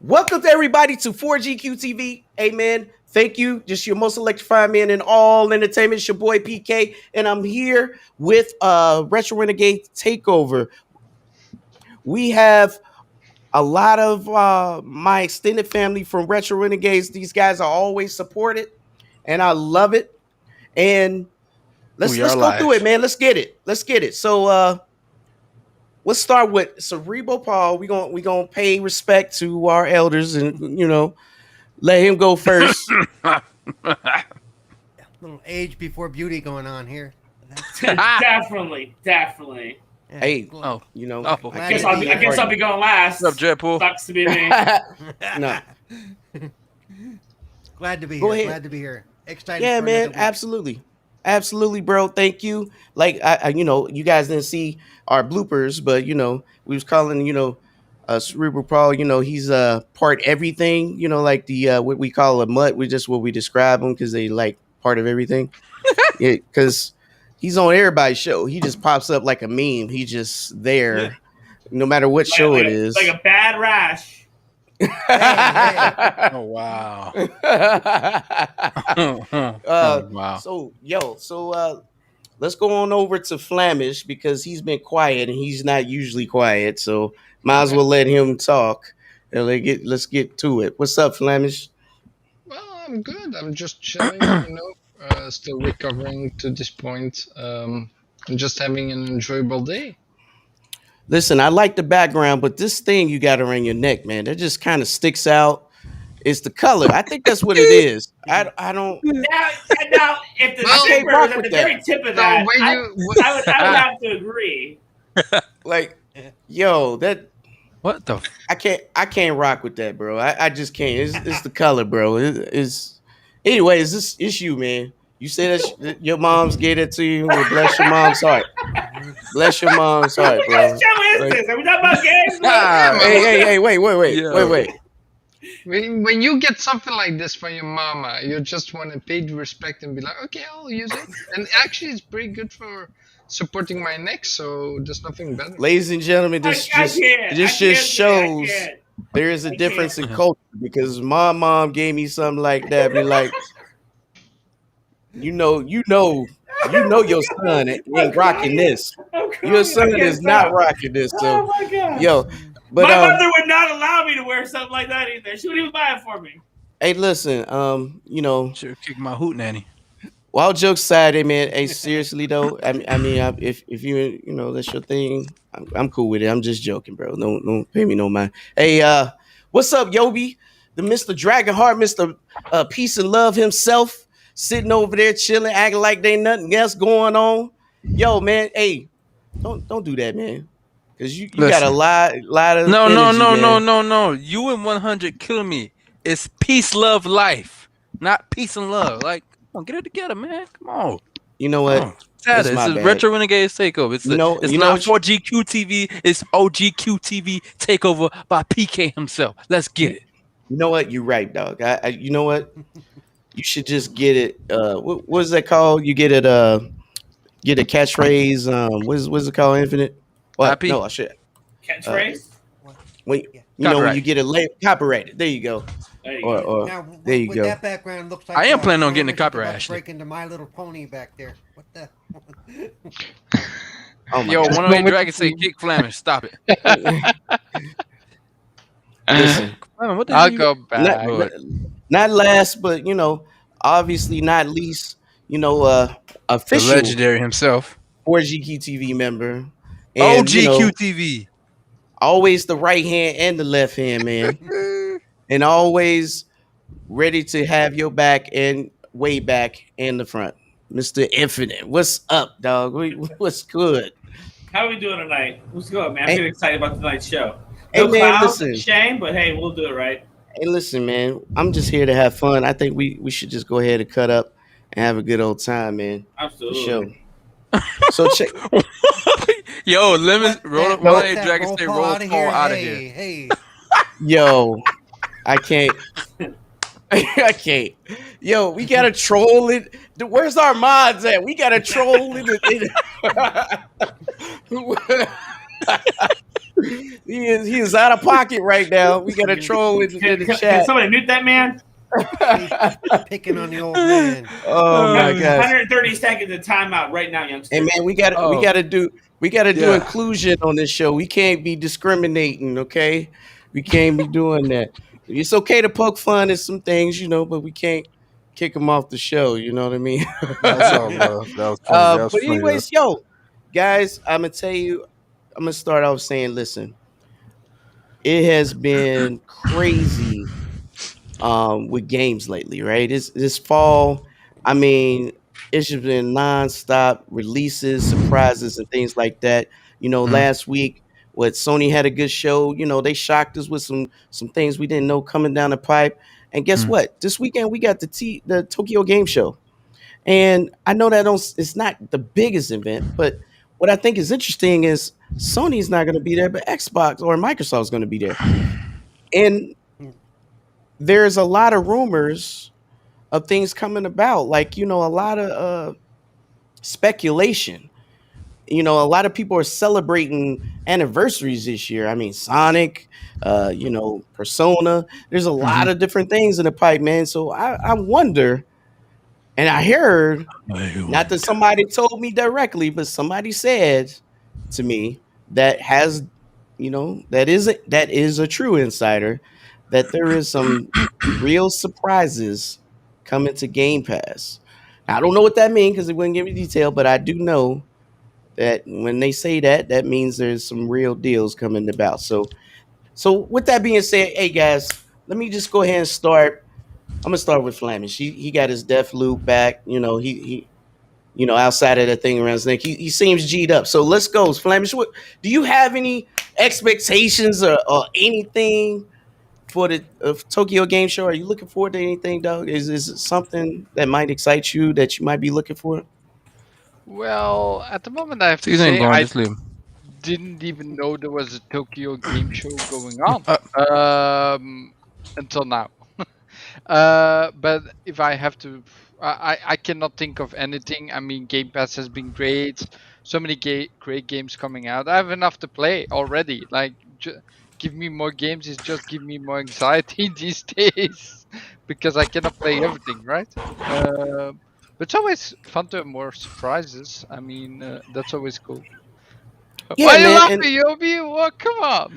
Welcome to everybody to 4GQ TV. Amen. Thank you. Just your most electrifying man in all entertainment. It's your boy PK, and I'm here with Retro Renegade Takeover. We have a lot of my extended family from Retro Renegades. These guys are always supported, and I love it. And let's go through it, man. Let's get it. So let's start with Cerebral Paul. We gonna pay respect to our elders, and let him go first. Little age before beauty going on here. Definitely. Yeah, Hey, cool. I guess I'll be going last. What's up, Jetpool? Sucks to be me. No. Glad to be Go here. ahead. Glad to be here. Excited. Yeah, for man, another week. absolutely, bro. Thank you. Like I you guys didn't see our bloopers, but we was calling Cerebral Paul. He's part everything. Like the what we call a mutt. What we describe them because they like part of everything. Yeah, because he's on everybody's show. He just pops up like a meme. He's just there, no matter what show it is. Like a bad rash. Oh wow! Wow. So let's go on over to Flamish because he's been quiet and he's not usually quiet. So might as well let him talk. And let's get to it. What's up, Flamish? Well, I'm good. I'm just chilling, still recovering to this point. I'm just having an enjoyable day. Listen, I like the background, but this thing you got around your neck, man, that just kind of sticks out. It's the color. I think that's what it is. I don't. Now, if the Well, zipper rock was at with the that. very tip of that, I would have to agree. Like, yo, that What the? I can't rock with that, bro. I just can't. It's the color, bro. Anyways, it's you, man. You said that your mom's gave it to you. Well, bless your mom's heart. Bless your mom's heart, What bro. kind of show is this? Are we talking about games? Hey, wait. When you get something like this from your mama, you just want to pay the respect and be like, okay, I'll use it. And actually, it's pretty good for supporting my neck, so there's nothing better. Ladies and gentlemen, this just shows there is a difference in culture because my mom gave me something like that. Be like, you know your son ain't rocking this. Your son is not rocking this. So, Oh my god. yo, but my mother would not allow me to wear something like that either. She wouldn't even buy it for me. hey, listen, Should kick my hoot nanny. All jokes aside, hey man, hey, seriously though, I mean, if you that's your thing, I'm cool with it. I'm just joking, bro. Don't pay me no mind. Hey, what's up, Yobi? The Mr. Dragonheart, Mr. Peace and Love himself, sitting over there chilling, acting like they nothing else going on. Yo, man, hey, don't do that, man, because you got a lot of No. energy, man. You and 100 killing me. It's peace, love, life, not peace and love. Like, come on, get it together, man. Come on. You know what? It's my a bad. Retro Renegades takeover. It's not 4GQ TV. It's OGQ TV takeover by PK himself. Let's get it. You know what? You're right, dog. You know what? You should just get it. What is that called? You get it. Get a catchphrase. What's it called? Infinite. What? IP? No, I should. Catchphrase? When when you get it copyrighted. There you go. There you go. Or Now, there you with go. that background, looks like I am planning on getting the Flamish is about copyright, to actually. break into My Little Pony back there. What the? Oh my Yo, God. 108 Dragon say kick Flamish. Stop it. Listen, Flamish, what the I'll hell you- go back. not last, but obviously not least. The Official legendary himself. 4GQ TV member. And, OGQ TV. always the right hand and the left hand, man. And always ready to have your back and way back and the front. Mr. Infinite. What's up, dog? What's good? How are we doing tonight? What's good, man? I'm Hey. getting excited about tonight's show. Hey, No man, clouds, listen. shame, but hey, we'll do it right. Hey, listen, man. I'm just here to have fun. I think we should just go ahead and cut up and have a good old time, man. For Absolutely. sure. So check. Yo, lemon roll up Let 108 that Dragon say roll outta Paul out of Hey, here. hey. Yo, I can't. I can't. Yo, we gotta troll it. Where's our mods at? We gotta troll it. He is out of pocket right now. We got a troll in the Can chat. somebody mute that man? Picking on the old man. Oh my gosh. 130 seconds of timeout right now, youngster. Hey man, we gotta do Yeah. inclusion on this show. We can't be discriminating, okay? We can't be doing that. It's okay to poke fun at some things, but we can't kick them off the show. You know what I mean? That's all love. That was funny. That was But funny. anyways, yo, guys, I'm gonna tell you. I'm gonna start off saying, listen, it has been crazy with games lately, right? This fall, I mean, it's just been nonstop releases, surprises, and things like that. Last week, what Sony had a good show. They shocked us with some things we didn't know coming down the pipe. And guess what? This weekend we got the Tokyo Game Show, and I know that it's not the biggest event, but what I think is interesting is Sony's not going to be there, but Xbox or Microsoft's going to be there, and there's a lot of rumors of things coming about, like a lot of speculation. A lot of people are celebrating anniversaries this year. I mean, Sonic, Persona. There's a lot of different things in the pipe, man. So I wonder, and I heard, not that somebody told me directly, but somebody said to me that that is a true insider, that there is some real surprises coming to Game Pass. I don't know what that means because it wouldn't give me detail, but I do know that when they say that, that means there's some real deals coming about. So with that being said, hey guys, let me just go ahead and start. I'm gonna start with Flamish. He got his Deathloop back. He outside of that thing around his neck, he seems G'd up. So let's go, Flamish. What do you have any expectations or anything for the Tokyo Game Show? Are you looking forward to anything, dog? Is it something that might excite you that you might be looking for? Well, at the moment, I have to Season say going, I just leave. didn't even know there was a Tokyo Game Show going on until now. But if I have to, I cannot think of anything. I mean, Game Pass has been great. So many great games coming out. I have enough to play already. Like, give me more games is just give me more anxiety these days because I cannot play everything, right? But it's always fun to have more surprises. I mean, that's always cool. Yeah, Why are you man, laughing, Yobi? What? Come on.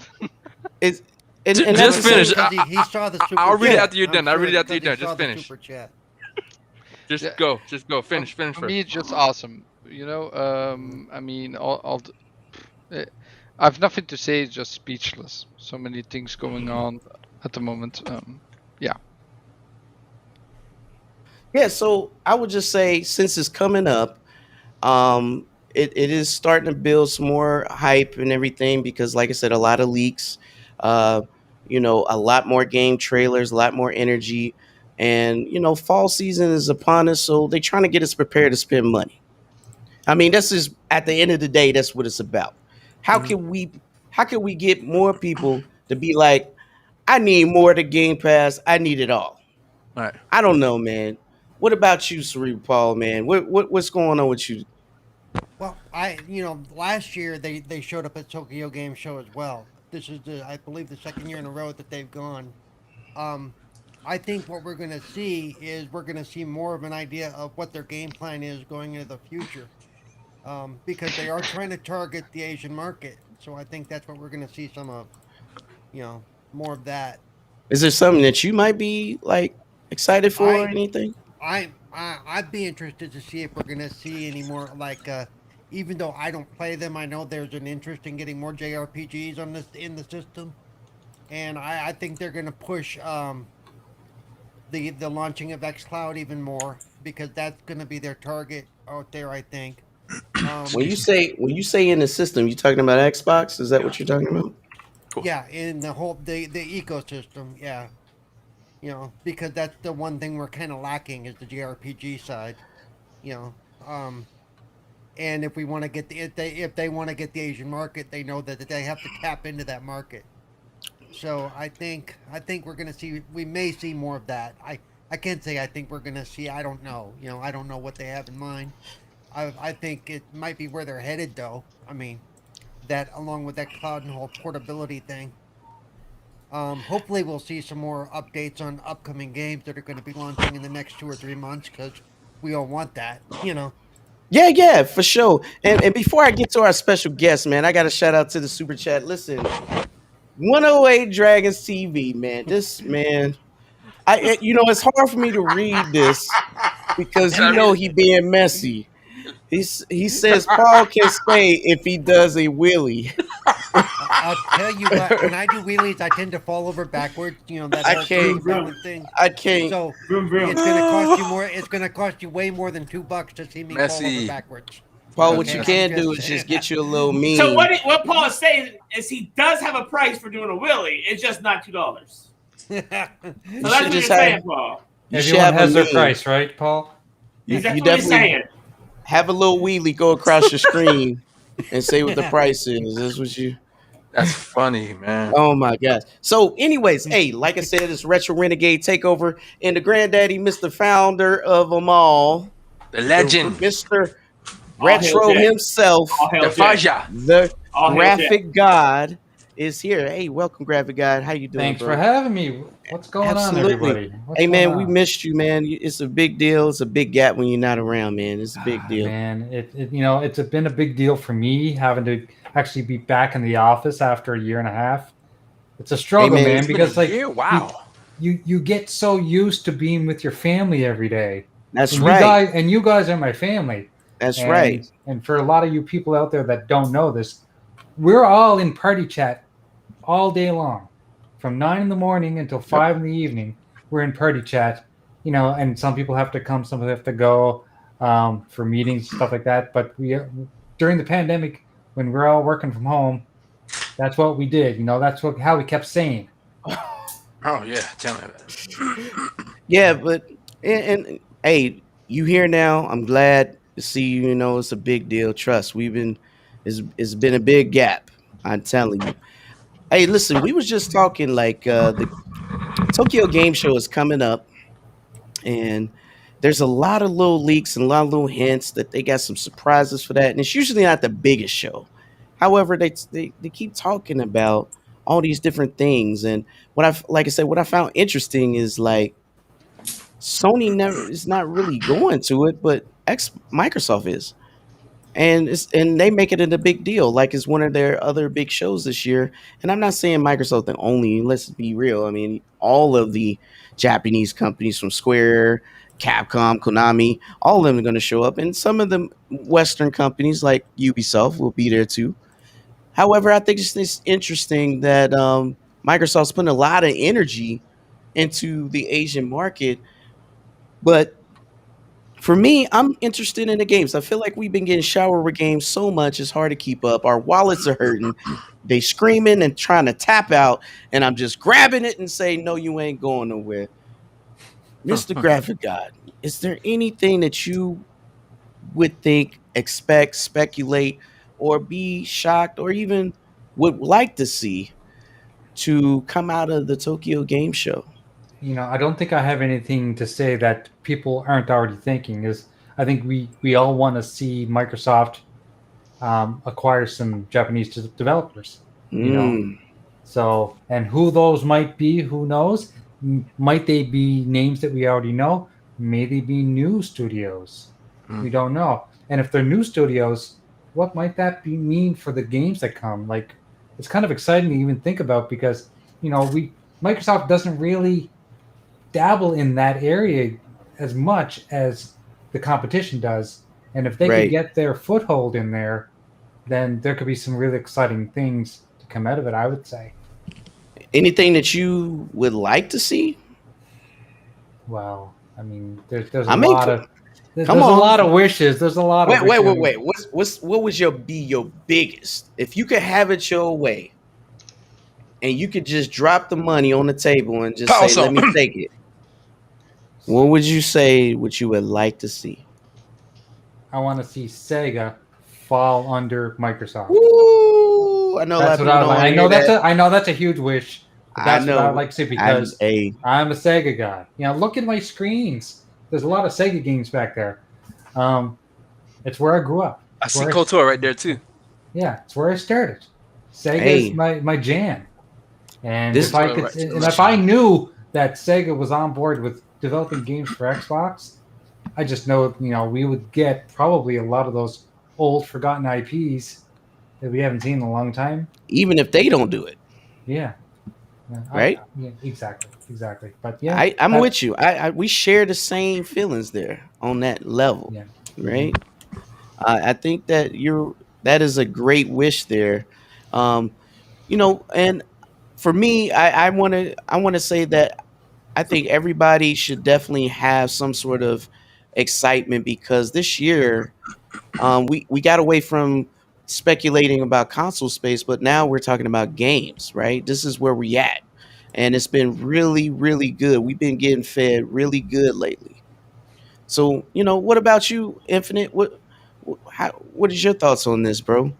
It's Just that's the finish. same- He saw the super I'll read it chat. after you're done. I'll read it after you're Because done. he saw Just the finish. super chat. Just Yeah. go. Just go. Finish For first. me, it's just awesome. I mean, I have nothing to say. It's just speechless. So many things going on at the moment. Yeah, so I would just say, since it's coming up, it is starting to build some more hype and everything because, like I said, a lot of leaks, uh, a lot more game trailers, a lot more energy, and fall season is upon us, so they're trying to get us prepared to spend money. I mean, that's just at the end of the day, that's what it's about. How can we get more people to be like, I need more to Game Pass, I need it all. All right. I don't know, man. What about you, Cerebral Paul, man? What's going on with you? Well, last year they showed up at Tokyo Game Show as well. This is I believe the second year in a row that they've gone. I think what we're going to see is we're going to see more of an idea of what their game plan is going into the future, because they are trying to target the Asian market. So I think that's what we're going to see some of, more of that. Is there something that you might be like excited for or I- anything? I'd be interested to see if we're going to see any more even though I don't play them, I know there's an interest in getting more JRPGs in the system, and I think they're going to push the launching of xCloud even more because that's going to be their target out there. I think. When you say in the system, you talking about Xbox? Is that what you're talking about? Yeah, in the whole the ecosystem, yeah. Because that's the one thing we're kind of lacking is the JRPG side. And if we want to get if they want to get the Asian market, they know that they have to tap into that market. So I think we may see more of that. I can't say I think we're gonna see. I don't know. I don't know what they have in mind. I think it might be where they're headed though. I mean, that along with that cloud and whole portability thing. Hopefully we'll see some more updates on upcoming games that are going to be launching in the next 2 or 3 months because we all want that, you know. Yeah, for sure. And before I get to our special guest, man, I got to shout out to the super chat. Listen, 108 Dragons TV, man. This man, it's hard for me to read this because he being messy. He says Paul can stay if he does a wheelie. I'll tell you what, when I do wheelies, I tend to fall over backwards. You know that I whole can't. thing. I can't. So Vroom, vroom. it's gonna cost you more. It's gonna cost you way more than $2 to see me fall Messy. over backwards. Paul, what Okay, you I'm can just do is saying. just get you a little meme. So what Paul is saying is he does have a price for doing a wheelie. It's just not $2. So that's what you're just saying, have- Paul. You should Everyone have a has their meme. price, right, Paul? You That's what he's definitely saying. have a little wheelie go across your screen and say what the price is. That's what you. That's funny, man. Oh my gosh. So, anyways, hey, like I said, it's Retro Renegade Takeover, and the granddaddy, Mr. Founder of them all, The legend, Mr. All Retro hail Jack. himself, All hail the Jack. Faja. the All hail graphic god, is here. Hey, welcome, graphic god. How you doing, Thanks bro? for having me. What's going Absolutely. on, everybody? What's Hey, man, going we on? missed you, man. It's a big deal. It's a big gap when you're not around, man. It's a big deal. Man, it's been a big deal for me having to actually be back in the office after a year and a half. It's a struggle, Hey, man, man, it's because like wow. you get so used to being with your family every day. That's And right. You guys are my family. That's And- right. And for a lot of you people out there that don't know this, we're all in party chat all day long. From 9 in the morning until 5 in the evening, we're in party chat. And some people have to come, some people have to go for meetings, stuff like that. But during the pandemic, when we're all working from home, that's what we did. That's how we kept saying. Oh yeah, tell me about it. Yeah, but and hey, you here now? I'm glad to see you. It's a big deal. Trust, it's been a big gap. I'm telling you. Hey, listen, we was just talking like the Tokyo Game Show is coming up, and there's a lot of little leaks and a lot of little hints that they got some surprises for that, and it's usually not the biggest show. However, they keep talking about all these different things, and what I found interesting is like Sony never is not really going to it, but Microsoft is, and they make it a big deal, like it's one of their other big shows this year. And I'm not saying Microsoft the only. Let's be real. I mean, all of the Japanese companies from Square, Capcom, Konami, all of them are going to show up, and some of the Western companies like Ubisoft will be there too. However, I think it's interesting that Microsoft's putting a lot of energy into the Asian market. But for me, I'm interested in the games. I feel like we've been getting showerware games so much, it's hard to keep up. Our wallets are hurting. They screaming and trying to tap out, and I'm just grabbing it and saying, no, you ain't going nowhere. Mr. Graphic God, is there anything that you would think, expect, speculate, or be shocked, or even would like to see to come out of the Tokyo Game Show? I don't think I have anything to say that people aren't already thinking. I think we all want to see Microsoft acquire some Japanese developers. So, and who those might be, who knows? Might they be names that we already know? May they be new studios? We don't know. And if they're new studios, what might that mean for the games that come? Like, it's kind of exciting to even think about because Microsoft doesn't really dabble in that area as much as the competition does. And if they could get their foothold in there, then there could be some really exciting things to come out of it, I would say. Anything that you would like to see? Well, I mean, there's a lot of wishes. There's a lot of wait. What would be your biggest? If you could have it your way and you could just drop the money on the table and just say, let me take it. What would you say what you would like to see? I want to see Sega fall under Microsoft. Ooh, I know that's what I know. I know that's a huge wish. But that's what I would like to see because I'm a Sega guy. Look at my screens. There's a lot of Sega games back there. It's where I grew up. I see KOTOR right there too. Yeah, it's where I started. Sega Hey. is my jam. And This if I is could, right. and if I knew that Sega was on board with developing games for Xbox, I just know we would get probably a lot of those old forgotten IPs that we haven't seen in a long time. Even if they don't do it, Yeah. Yeah, right? yeah, exactly. But yeah, I'm with you. We share the same feelings there on that level, Yeah. right? I think that that is a great wish there. And for me, I want to say that I think everybody should definitely have some sort of excitement because this year we got away from speculating about console space, but now we're talking about games, right? This is where we at, and it's been really, really good. We've been getting fed really good lately. So, what about you, Infinite? What is your thoughts on this, bro?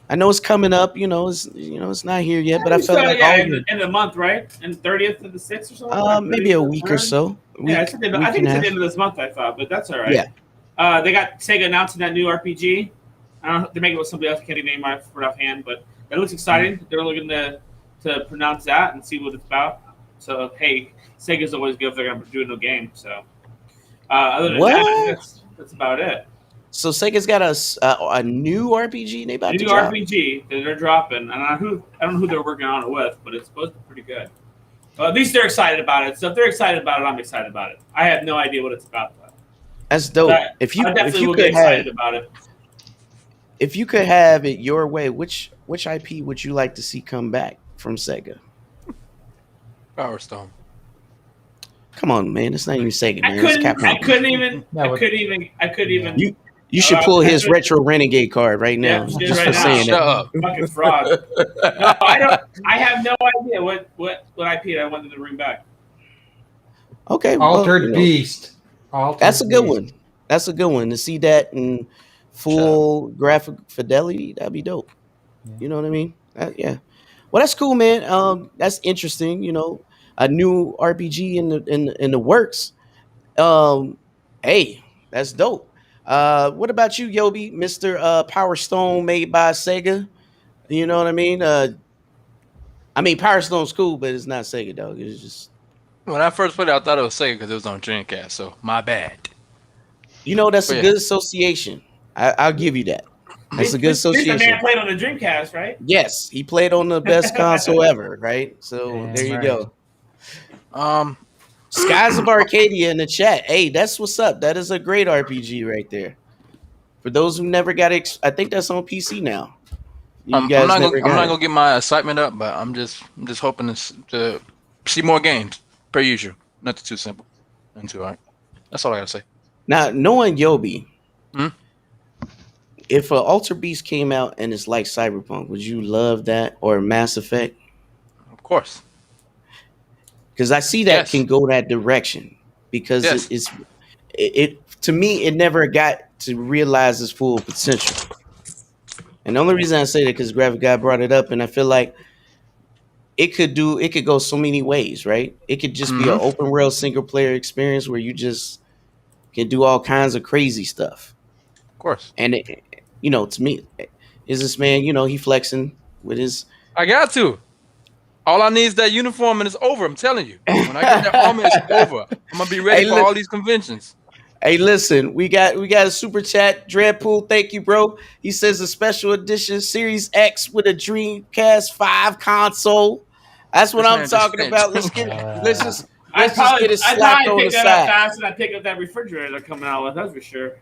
I know it's coming up. It's not here yet, but I felt like in the month, right? And 30th to the 6th or something. maybe a week or so. I think it's at the end of this month. I thought, but that's all right. Yeah. They got Sega announcing that new RPG. I don't know, they're making it with somebody else. I can't even name right offhand, but that looks exciting. They're looking to pronounce that and see what it's about. So hey, Sega's always good if they're going to do a new game. So other than that, that's about it. So Sega's got a new RPG they about to drop? RPG that they're dropping. I don't know who they're working on it with, but it's supposed to be pretty good. Well, at least they're excited about it. So if they're excited about it, I'm excited about it. I have no idea what it's about though. That's dope. I definitely will get excited about it. If you could have it your way, which IP would you like to see come back from Sega? Power Stone. Come on, man. It's not even Sega, man. I couldn't even. You should pull his retro Renegade card right now. Yeah, just right for now. saying Shut that. up. Fucking fraud. No, I don't. I have no idea what IP I wanted to bring back. Okay. Altered Beast. That's a good one. That's a good one. To see that in full graphic fidelity, that'd be dope. Yeah. You know what I mean? Yeah. Well, that's cool, man. That's interesting. A new RPG in the works. Hey, that's dope. What about you, Yobi, Mr. Power Stone made by Sega? You know what I mean? Power Stone's cool, but it's not Sega, dog. It's just When I first played it, I thought it was Sega because it was on Dreamcast. So my bad. that's a good association. I'll give you that. That's a good association. The man played on the Dreamcast, right? Yes, he played on the best console ever, right? So there you go. Skies of Arcadia in the chat. Hey, that's what's up. That is a great RPG right there. For those who never got it, I think that's on PC now. I'm not gonna get my excitement up, but I'm just hoping to see more games per usual. Nothing too simple and too hard. That's all I gotta say. Now, knowing Yobi, if an Alter Beast came out and it's like Cyberpunk, would you love that or Mass Effect? Of course. Because I see that can go that direction. Because it to me, it never got to realize its full potential. And the only reason I say that because Graphic Guy brought it up, and I feel like it could go so many ways, right? It could just be an open world single player experience where you just can do all kinds of crazy stuff. Of course. And to me, is this man, he flexing with his. I got to. All I need is that uniform and it's over. I'm telling you. When I get that armor, it's over. I'm gonna be ready for all these conventions. Hey, listen, we got a super chat. Dreadpool, thank you, bro. He says a special edition Series X with a Dreamcast 5 console. That's what I'm talking about. Let's just get it slapped on the side. Fast and I pick up that refrigerator they're coming out with. That's for sure.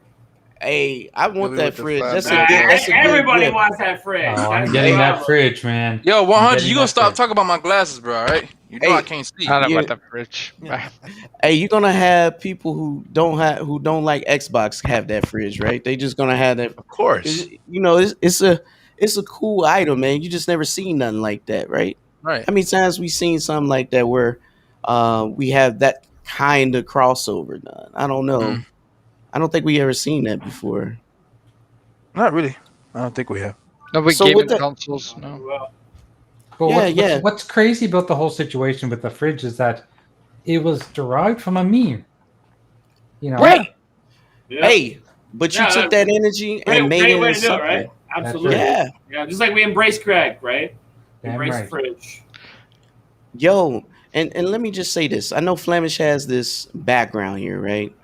Hey, I want that fridge. Everybody wants that fridge. I'm getting that fridge, man. Yo, 100, you gonna stop talking about my glasses, bro? All right? You know I can't see. I don't know about the fridge. Hey, you're gonna have people who don't like Xbox have that fridge, right? They just gonna have that. Of course. It's a cool item, man. You just never seen nothing like that, right? Right. How many times we seen something like that where we have that kind of crossover done? I don't know. I don't think we ever seen that before. Not really. I don't think we have. No, we gaming consoles. No. But what's crazy about the whole situation with the fridge is that it was derived from a meme. Right. Yeah. Hey, but you took that energy and made it into something. Right? Absolutely. Yeah. Yeah, just like we embrace Craig, right? Damn Embrace right. Fridge. Yo, and let me just say this. I know Flemish has this background here, right?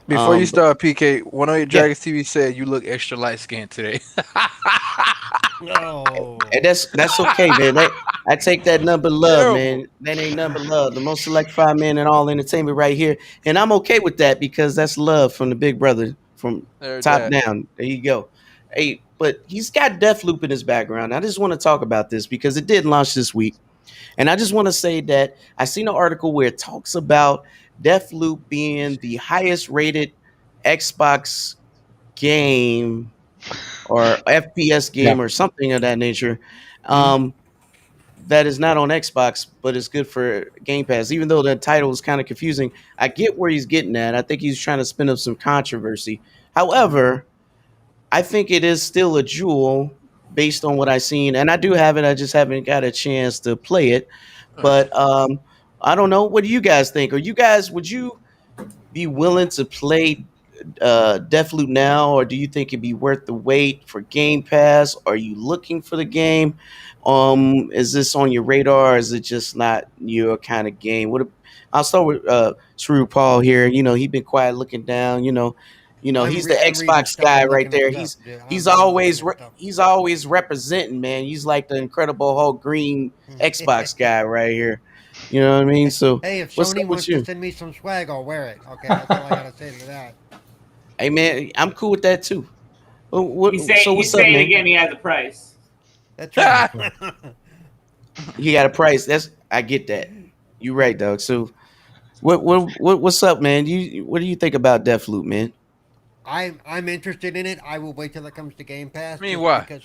Before you But- start, PK, one of your Yeah. Dragons TV said you look extra light skinned today. No. And that's okay, man. I take that number love, Terrible. man. That ain't number love. The most electrified man in all entertainment right here. And I'm okay with that because that's love from the big brother from There, top Dad. down. There you go. Hey, but he's got Deathloop in his background. I just want to talk about this because it did launch this week. And I just want to say that I seen an article where it talks about Deathloop being the highest rated Xbox game or FPS game or something of that nature. That is not on Xbox, but it's good for Game Pass. Even though the title is kind of confusing, I get where he's getting at. I think he's trying to spin up some controversy. However, I think it is still a jewel based on what I've seen, and I do have it. I just haven't got a chance to play it. But I don't know. What do you guys think? Would you be willing to play Deathloop now, or do you think it'd be worth the wait for Game Pass? Are you looking for the game? Is this on your radar? Or is it just not your kind of game? I'll start with Shrew Paul here. You know, he's been quiet, looking down. He's the I'm reading Xbox stuff guy and right looking there. at He's stuff, dude. he's I'm always looking at stuff. he's always representing, man. He's like the Incredible Hulk green Xbox guy right here. You know what I mean? So Hey, if what's Sony up wants with you? to send me some swag, I'll wear it. Okay, that's all I gotta say to that. Hey man, I'm cool with that too. He's So saying what's up, man? again he has a price. That's right. He got a price. I get that. You're right, dog. So what's up, man? What do you think about Deathloop, man? I'm interested in it. I will wait till it comes to Game Pass. I mean, just why? Because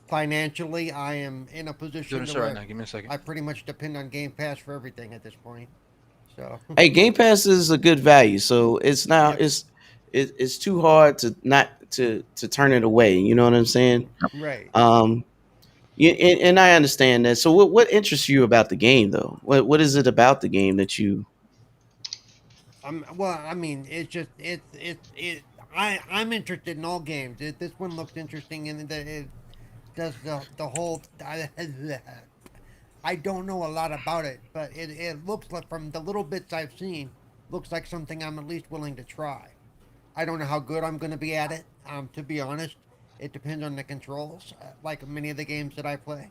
financially, I am in a Doing position this to right where now. Give me a second. I pretty much depend on Game Pass for everything at this point. So Hey, Game Pass is a good value, so it's now Yep. it's too hard to not to turn it away. You know what I'm saying? right. And I understand that. So what interests you about the game, though? What is it about the game that you? Well, I mean, it's just I'm interested in all games. This one looks interesting, and it does the whole. I don't know a lot about it, but it looks like, from the little bits I've seen, looks like something I'm at least willing to try. I don't know how good I'm going to be at it. To be honest, it depends on the controls, like many of the games that I play.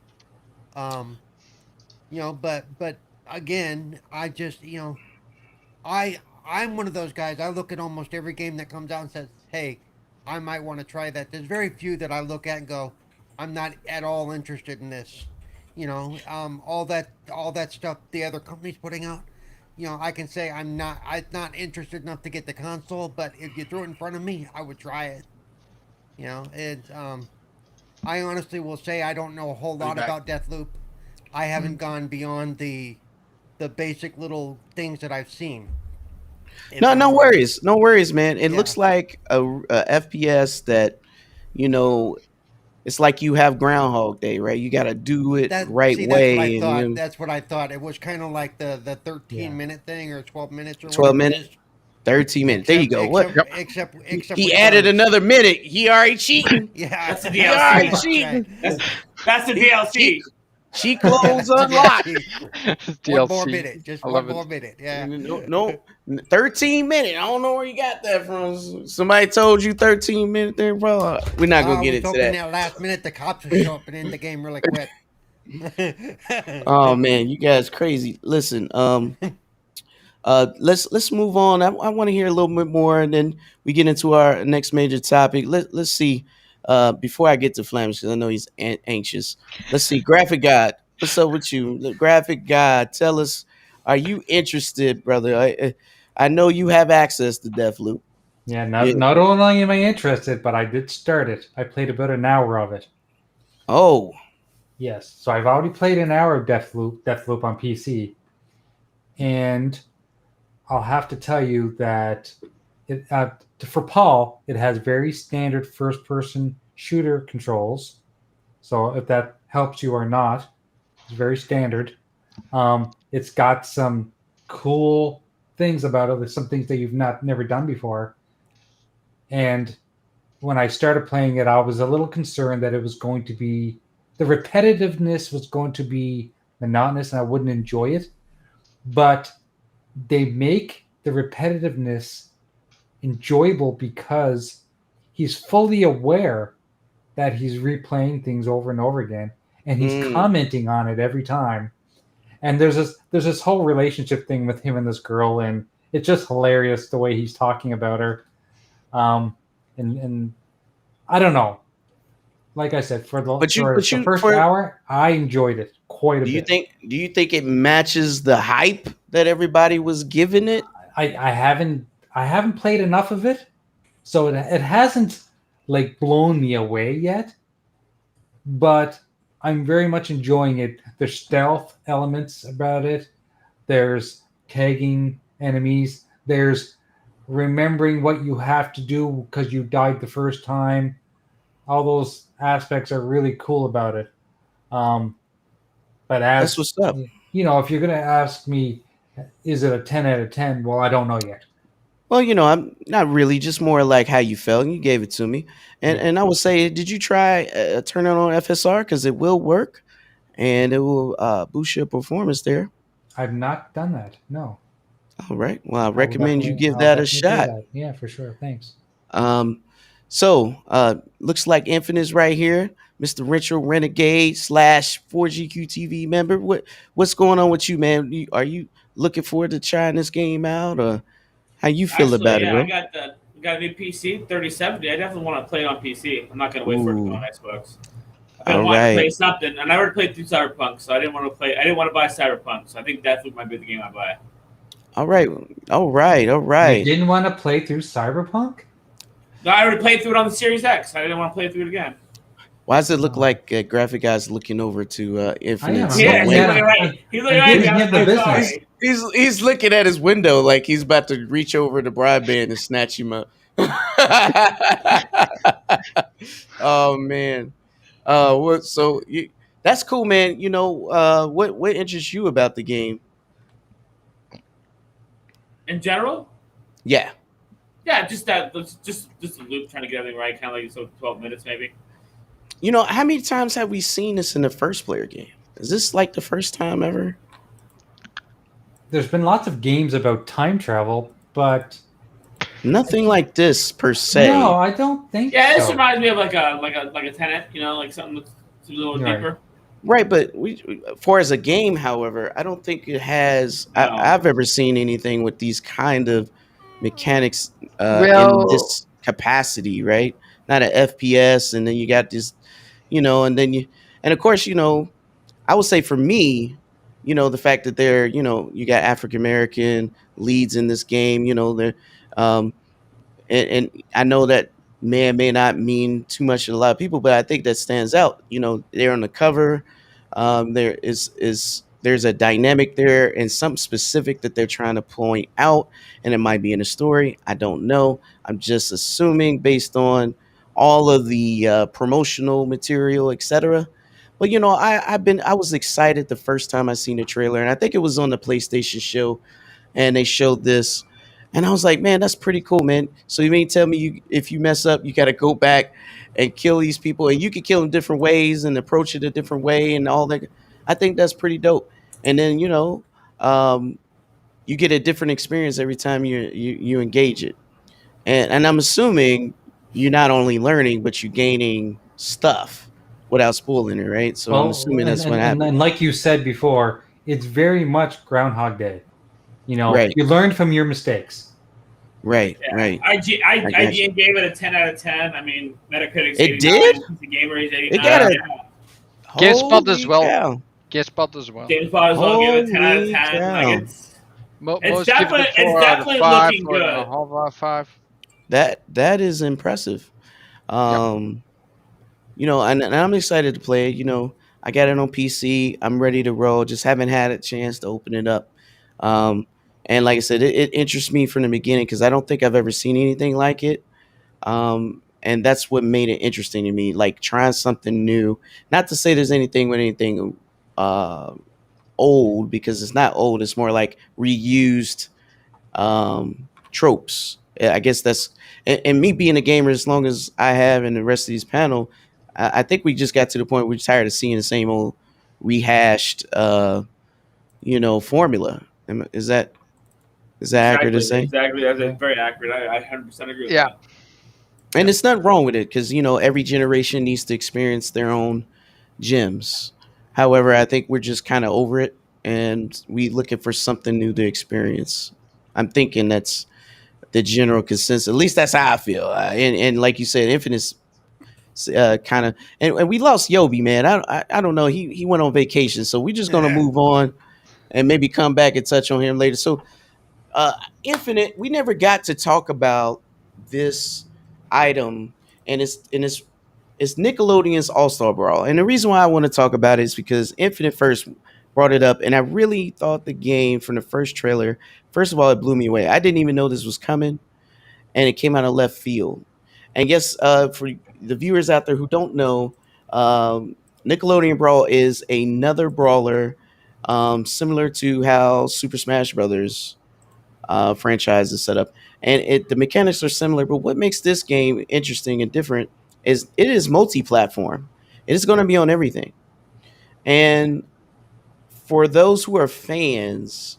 But again, I just I'm one of those guys. I look at almost every game that comes out and says, "Hey, I might want to try that." There's very few that I look at and go, "I'm not at all interested in this." All that stuff the other companies putting out. I can say I'm not interested enough to get the console, but if you throw it in front of me, I would try it. I honestly will say I don't know a whole lot about Deathloop. I haven't gone beyond the basic little things that I've seen. No worries, man. It Yeah. looks like a FPS that, it's like you have Groundhog Day, right? You got to do it right That's way. what I and thought. you- That's what I thought. It was kind of like the 13 Yeah. minute thing, or 12 minutes, or 12 whatever it minutes. is. 13 minutes. There you go. Except He with added guns. another minute. He already cheating. Yeah, That's the He already DLC. cheating. That's the DLC. Cheat codes unlocked. One DLC. more minute. Just I one love it. more minute. Yeah. No, 13 minutes. I don't know where you got that from. Somebody told you 13 minutes there, bro. We're not going to get I was into hoping that. that last minute the cops would show up and end the game really quick. Oh man, you guys crazy. Listen, let's move on. I want to hear a little bit more, and then we get into our next major topic. Let's see. Before I get to Flemish, because I know he's anxious. Let's see, Graphic God. What's up with you, the Graphic God? Tell us, are you interested, brother? I know you have access to Deathloop. Yeah, not only am I interested, but I did start it. I played about an hour of it. Oh, Yes, so I've already played an hour of Deathloop on PC, and I'll have to tell you that for Paul, it has very standard first-person shooter controls. So if that helps you or not, it's very standard. It's got some cool things about it. There's some things that you've never done before, and when I started playing it, I was a little concerned that it was going to be the repetitiveness was going to be monotonous and I wouldn't enjoy it. But they make the repetitiveness enjoyable because he's fully aware that he's replaying things over and over again, and he's commenting on it every time. And there's this whole relationship thing with him and this girl, and it's just hilarious the way he's talking about her. And I don't know. Like I said, for the first hour, I enjoyed it quite a bit. Do you think it matches the hype that everybody was giving it? I haven't played enough of it, so it hasn't like blown me away yet. But I'm very much enjoying it. There's stealth elements about it. There's tagging enemies. There's remembering what you have to do because you died the first time. All those aspects are really cool about it. But that's what's up. You know, if you're going to ask me, is it a 10 out of 10? Well, I don't know yet. Well, you know, I'm not really, just more like how you felt. You gave it to me. And I would say, did you try turn it on FSR? Because it will work and it will boost your performance there. I've not done that. No. All right. Well, I recommend you give that a shot. Yeah, for sure. Thanks. So looks like Infinite's right here. Mr. Retro Renegade / 4GQ TV member. What's going on with you, man? Are you looking forward to trying this game out, or how you feel about it, bro? I got a new PC, 3070. I definitely want to play it on PC. I'm not going to wait for it to go on Xbox. I've been wanting to play something, and I already played through Cyberpunk, so I didn't want to buy Cyberpunk. So I think Deathloop might be the game I buy. All right. You didn't want to play through Cyberpunk? No, I already played through it on the Series X. I didn't want to play through it again. Why does it look like graphic guys looking over to Infinite? Yeah, he's looking He's looking at his window like he's about to reach over the broadband and snatch him up. Oh man. That's cool, man. You know, what interests you about the game? In general? Yeah. Yeah, just the loop, trying to get everything right, kind of like 12 minutes maybe. You know, how many times have we seen this in the first player game? Is this like the first time ever? There's been lots of games about time travel, but nothing like this per se. No, I don't think. Yeah, this reminds me of like a Tenet, you know, like something that's a little deeper. Right, but for as a game, however, I don't think it has. No. I've ever seen anything with these kind of mechanics in this capacity, right? Not an FPS, and then you got this, you know, and of course, you know, I would say for me, you know, the fact that they're, you know, you got African American leads in this game, you know, they're, and I know that may not mean too much to a lot of people, but I think that stands out. You know, they're on the cover. There's a dynamic there and something specific that they're trying to point out, and it might be in a story. I don't know. I'm just assuming based on all of the promotional material, etc. But you know, I was excited the first time I seen the trailer, and I think it was on the PlayStation show, and they showed this, and I was like, man, that's pretty cool, man. So you mean tell me if you mess up, you got to go back and kill these people, and you can kill them different ways and approach it a different way and all that. I think that's pretty dope. And then, you know, you get a different experience every time you engage it. And I'm assuming you're not only learning, but you're gaining stuff without spoiling it, right? So I'm assuming that's what happened. And like you said before, it's very much Groundhog Day. You know, you learn from your mistakes. Right, yeah. right. IGN gave it a 10 out of 10. I mean, Metacritic's 89. It did? The Gamer is 89. It got GameSpot as well. GameSpot as well. GameSpot as well gave it 10 out of 10. Like it's definitely looking good. 5. That is impressive. You know, and I'm excited to play it. You know, I got it on PC. I'm ready to roll. Just haven't had a chance to open it up. And like I said, it interests me from the beginning because I don't think I've ever seen anything like it. And that's what made it interesting to me, like trying something new. Not to say there's anything with anything old, because it's not old. It's more like reused tropes, I guess that's and me being a gamer as long as I have and the rest of these panel, I think we just got to the point where we're tired of seeing the same old rehashed, formula. Is that accurate to say? Exactly. That's very accurate. I 100% agree with that. And there's nothing wrong with it because every generation needs to experience their own gems. However, I think we're just kind of over it and we looking for something new to experience. I'm thinking that's the general consensus. At least that's how I feel. And like you said, Infinite's kind of, and we lost Yobi, man. I don't know. He went on vacation, so we're just gonna move on and maybe come back and touch on him later. So, Infinite, we never got to talk about this item, and it's Nickelodeon's All-Star Brawl. And the reason why I want to talk about it is because Infinite first brought it up, and I really thought the game from the first trailer, first of all, it blew me away. I didn't even know this was coming, and it came out of left field. And yes, for the viewers out there who don't know, Nickelodeon Brawl is another brawler, similar to how Super Smash Brothers franchise is set up. And the mechanics are similar, but what makes this game interesting and different is it is multi-platform. It is going to be on everything. And for those who are fans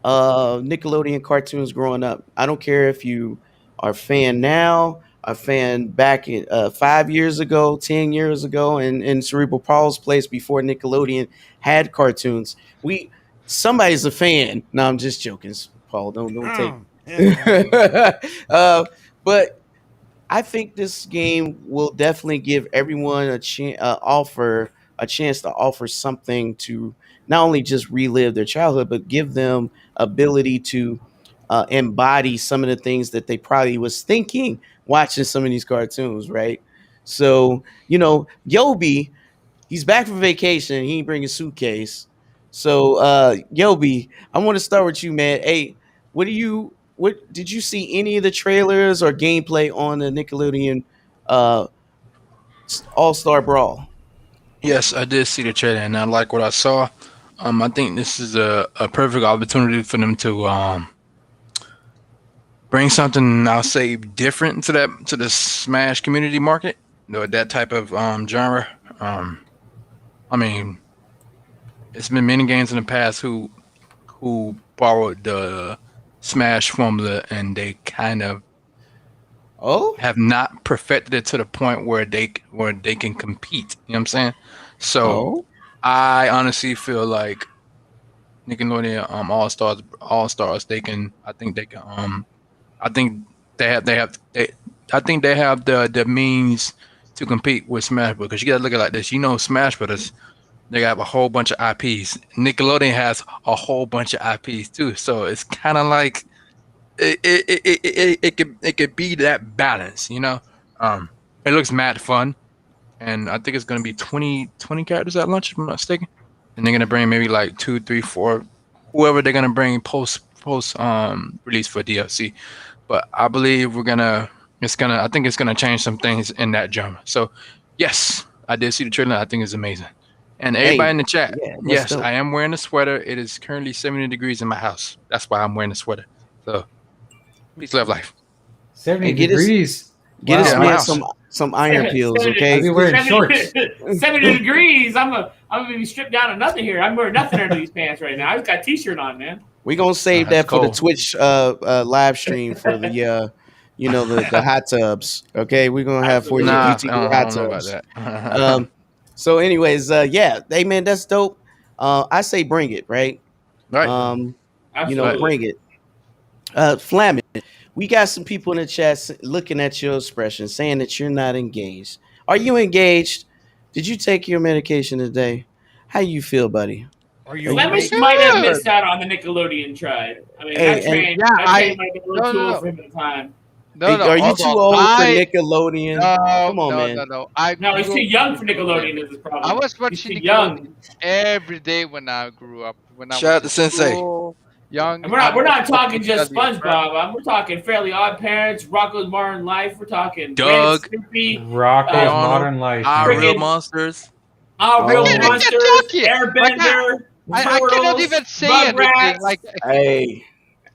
of Nickelodeon cartoons growing up, I don't care if you are a fan now, a fan back in 5 years ago, 10 years ago, and in Cerebral Paul's place before Nickelodeon had cartoons. Somebody's a fan. No, I'm just joking, Paul. Don't take. But I think this game will definitely give everyone a chance to offer something to not only just relive their childhood, but give them ability to embody some of the things that they probably was thinking watching some of these cartoons, right? So, Yobi, he's back from vacation. He ain't bring a suitcase. So, Yobi, I want to start with you, man. Hey, what did you see any of the trailers or gameplay on the Nickelodeon All-Star Brawl? Yes, I did see the trailer, and I like what I saw. I think this is a perfect opportunity for them to bring something, I'll say, different to the Smash community market. That type of genre. I mean, it's been many games in the past who borrowed the Smash formula, and they kind of have not perfected it to the point where they can compete. You know what I'm saying? So I honestly feel like Nickelodeon All Stars they can. I think they can. I think they have the means to compete with Smash Bros. Because you gotta look at it like this. Smash Bros. They have a whole bunch of IPs. Nickelodeon has a whole bunch of IPs too. So it's kind of like it could be that balance, It looks mad fun, and I think it's gonna be 20 characters at launch, if I'm not mistaken. And they're gonna bring maybe like 2, 3, 4, whoever they're gonna bring post release for DLC. But I believe I think it's gonna change some things in that genre. So yes, I did see the trailer. I think it's amazing. And everybody in the chat, yes, I am wearing a sweater. It is currently 70 degrees in my house. That's why I'm wearing a sweater. So, peace, love, life. 70 degrees. Get us man some iron peels, okay? I'll be wearing shorts. 70 degrees. I'm gonna be stripped down to nothing here. I'm wearing nothing under these pants right now. I just got a t-shirt on, man. We're gonna save that for the Twitch live stream for the the hot tubs. Okay, we're gonna have for you hot tubs. So, anyways, hey man, that's dope. I say bring it, right? Right. Bring it. Flamin', we got some people in the chat looking at your expression, saying that you're not engaged. Are you engaged? Did you take your medication today? How you feel, buddy? Flemish might have missed out on the Nickelodeon tribe. I mean, that train might be a little too old for him at the time. Are you too old for Nickelodeon? Come on, man. No, he's too young for Nickelodeon. Is the problem. I was watching Nickelodeon every day when I grew up. Shout out to Sensei. Young. And we're not talking just SpongeBob. We're talking Fairly Odd Parents, Rocko's Modern Life. We're talking Doug, Rocko's Modern Life, Our Real Monsters, Airbender. I cannot even say anything.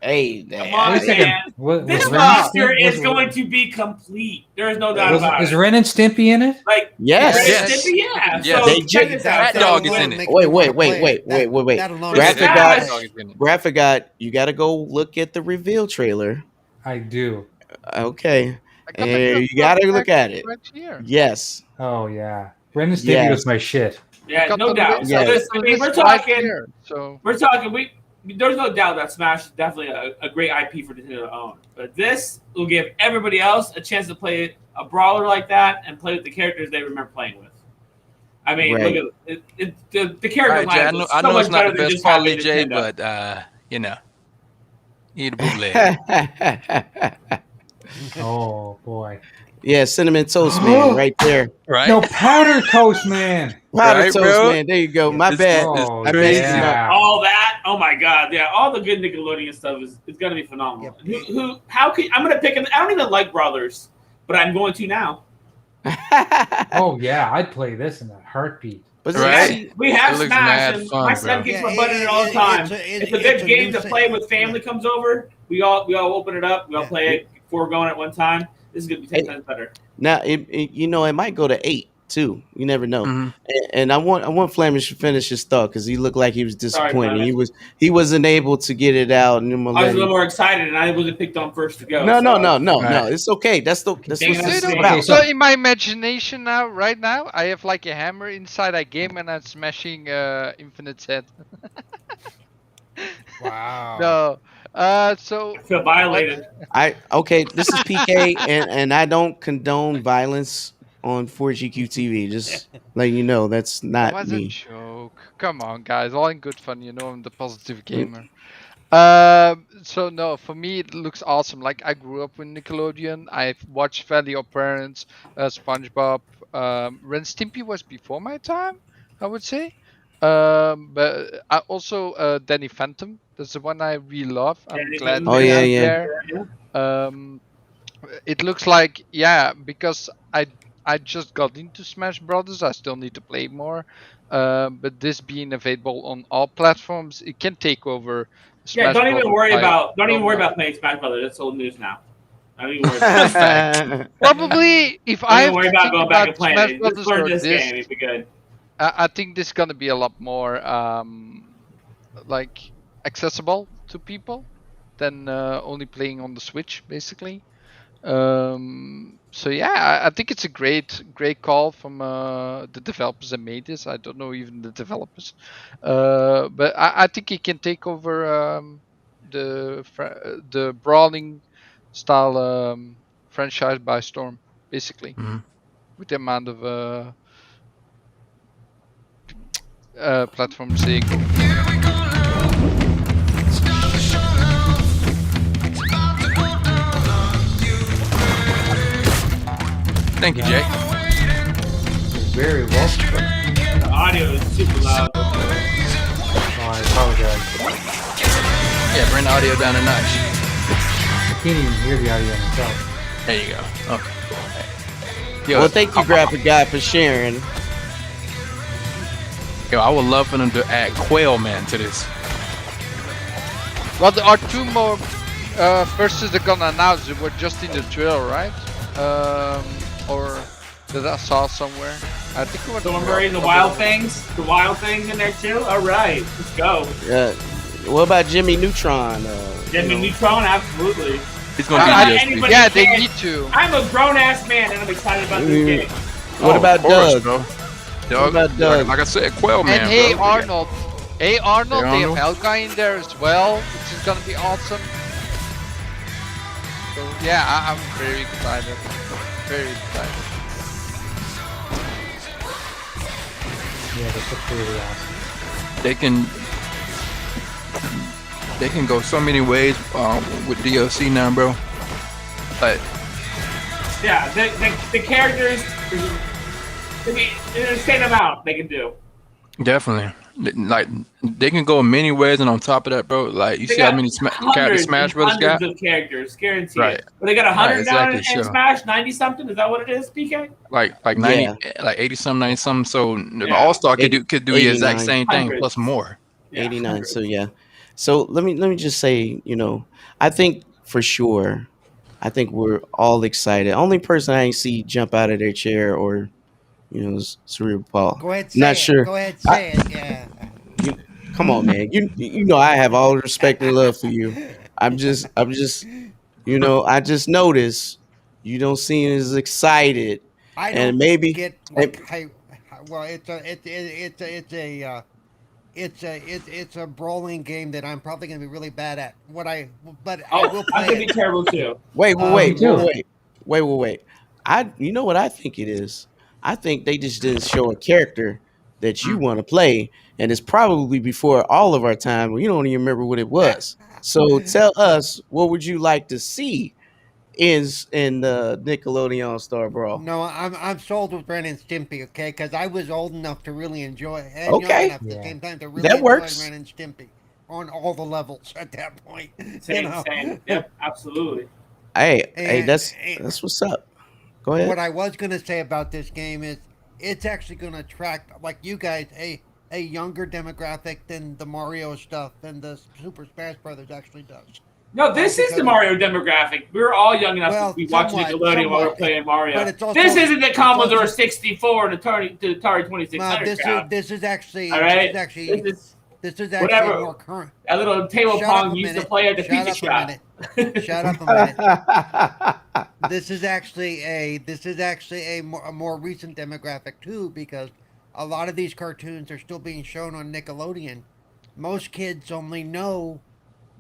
Hey, Come on, Wait a second. man. Was This Ren and roster Stimpy- is going to be complete. There is no doubt about Is it. Ren and Stimpy in it? Like, Yes. Ren and Yes. Stimpy, yeah. Yes. So They check ju- this out. Rat Dog is in it. Wait. Graphic Smash. God, you got to go look at the reveal trailer. I do. Okay. I got the And first you got to one look at it. right here. Yes. Oh yeah, Ren and Stimpy Yes. was my shit. Yeah, Got no the doubt. list- So Yes. this, I mean, the we're list right talking. here, so We're talking. There's no doubt that Smash is definitely a great IP for Nintendo to own. But this will give everybody else a chance to play a brawler like that and play with the characters they remember playing with. I mean, Right. look at the All character right, Jay, line. I know it's not the best quality quality, Jay, but you know, you need a bootleg, Oh boy. Yeah, cinnamon toast man, right there. right? No, powder toast man. Powder Right, toast bro? man. There you go. My It's- bad. Oh I messed it yeah. all that. Oh my god, yeah, all the good Nickelodeon stuff is gonna be phenomenal. Yep. How could I'm gonna pick? I don't even like brawlers, but I'm going to now. Oh yeah, I'd play this in a heartbeat. But Right. see, We have It looks Smash, mad and fun, my bro. son kicks my Yeah, butt in it all the time. it's It's a good new game to thing. play with family comes over. We all open it up. We all Yeah. play it before going at one time. This is gonna be 10 times better. now it might go to 8 too. You never know. Mhm. And I want Flemish to finish his thought because he looked like he was disappointed. Flemish. He wasn't able to get it out. And I'm gonna I was let a little him- more excited, and I wasn't picked on first to go. no, so- no. It's okay. That's what Dang, it's that's So, about. so in my imagination now, right now, I have like a hammer inside a game and I'm smashing Infinite's head. Wow. No. So I feel violated. This is PK, and I don't condone violence on 4GQ TV. Just letting you know that's that not was a me. joke. Come on, guys. All in good fun. You know I'm the positive gamer. So no, for me it looks awesome. Like I grew up with Nickelodeon. I've watched Fairly Odd Parents, SpongeBob. Ren Stimpy was before my time, I would say. But I also Danny Phantom. That's the one I really love. I'm Danny glad. Phantom. Oh, they're yeah, out yeah. there. It looks like because I just got into Smash Brothers. I still need to play more. But this being available on all platforms, it can take over. Yeah, Smash don't even Brothers worry by- about Oh, playing Smash Brothers. That's old news now. Don't even worry about it. Probably if Don't I even have worry to about think going back and about playing Smash it. Brothers Just learn or this this, game. It'd be good. I think this is gonna be a lot more like accessible to people than only playing on the Switch, basically. So yeah, I think it's a great call from the developers that made this. I don't know even the developers, but I think it can take over the brawling style franchise by storm, basically, Mhm. with the amount of platforms they go. Thank you, Jay. Very well. The audio is super loud. Oh, I apologize. Yeah, bring the audio down a notch. I can't even hear the audio myself. There you go. Okay. Yo, Well, thank you, Graphic Guy, for sharing. Yo, I would love for them to add Quail Man to this. Well, there are two more versus they're gonna announce. They were just in the trailer, right? Or that I saw somewhere. I think it was Thornberry, the wild things in there too. All right, let's go. What about Jimmy Neutron? Jimmy Neutron, absolutely. He's gonna I- be I- DSP. anybody- Yeah, they can. need to. I'm a grown ass man and I'm excited about this game. What about of course, Doug? bro? What Doug, about Doug? like I said, Quail Man. And hey, bro. Arnold. Hey, Arnold, Hey, they have Arnold. Helga in there as well, which is gonna be awesome. So yeah, I'm very excited. Very excited. Yeah, this looks really awesome. They can go so many ways with DLC now, bro. But Yeah, the characters, there's a same amount they can do. definitely, like they can go many ways, and on top of that, bro, like you They see how got many characters Hundreds Smash and Brothers got. hundreds of characters, guaranteed. Right. But they got 100 Right, down in exactly, sure. Smash, 90 something. Is that what it is, PK? Like 90, like 80 something, 90 something. So the Yeah. All Star could do the exact 89. same thing Hundreds. plus more. Yeah, 89. 100. So yeah. So let me just say, I think for sure, I think we're all excited. Only person I ain't see jump out of their chair or is Cerebral Paul. Go ahead, Not say it. sure. Go ahead, I, say it. Yeah. you, Come on, man. You know I have all the respect and love for you. I'm just I just noticed you don't seem as excited, I and don't maybe. get like well, it's a brawling game that I'm probably going to be really bad at. But I Oh, will I'm play gonna be it. terrible too. Wait, Um, wait, wait, too. wait, wait, wait, wait. You know what I think it is? I think they just didn't show a character that you want to play, and it's probably before all of our time. You don't even remember what it was. So tell us, what would you like to see in the Nickelodeon Star Brawl? No, I'm sold with Ren and Stimpy, okay? Because I was old enough to really enjoy, and young Okay, enough at the Yeah. same time to really that enjoy works. Ren and Stimpy on all the levels at that point. Same, same. Yep, absolutely. Hey, And, that's what's up. Go ahead. what I was gonna say about this game is it's actually gonna attract, like you guys, a younger demographic than the Mario stuff than the Super Smash Brothers actually does. No, this is the Because Mario demographic. We were all young enough to be watching somewhat, Nickelodeon while we were somewhat, playing Mario. but it's also This isn't the it's Commodore also 64 and the Atari 2600 this crowd. this is actually All right, this is actually whatever. more current. A little table Shut up pong a used to minute. play at the Shut pizza up shop. a minute. Shut up a minute. This is actually a more recent demographic too, because a lot of these cartoons are still being shown on Nickelodeon. Most kids only know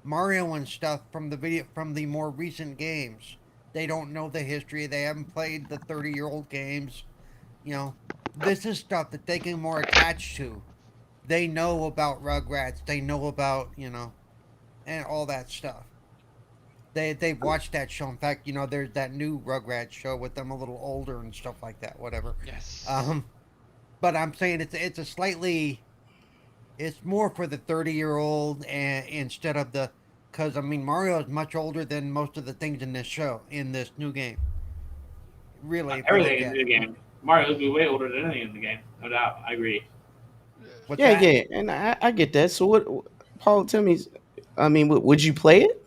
Mario and stuff from the more recent games. They don't know the history. They haven't played the 30-year-old games. You know, this is stuff that they can more attach to. They know about Rugrats. They know about and all that stuff. They've watched that show. In fact, there's that new Rugrats show with them a little older and stuff like that. Whatever. Yes. But I'm saying it's a slightly, it's more for the 30-year-old and instead of the, because I mean Mario is much older than most of the things in this new game. Really, if you look Everything in at the it. game. Mario would be way older than anything in the game. No doubt. I agree. What's Yeah, that? yeah, and I get that. So what, Paul? Tell me. I mean, would you play it?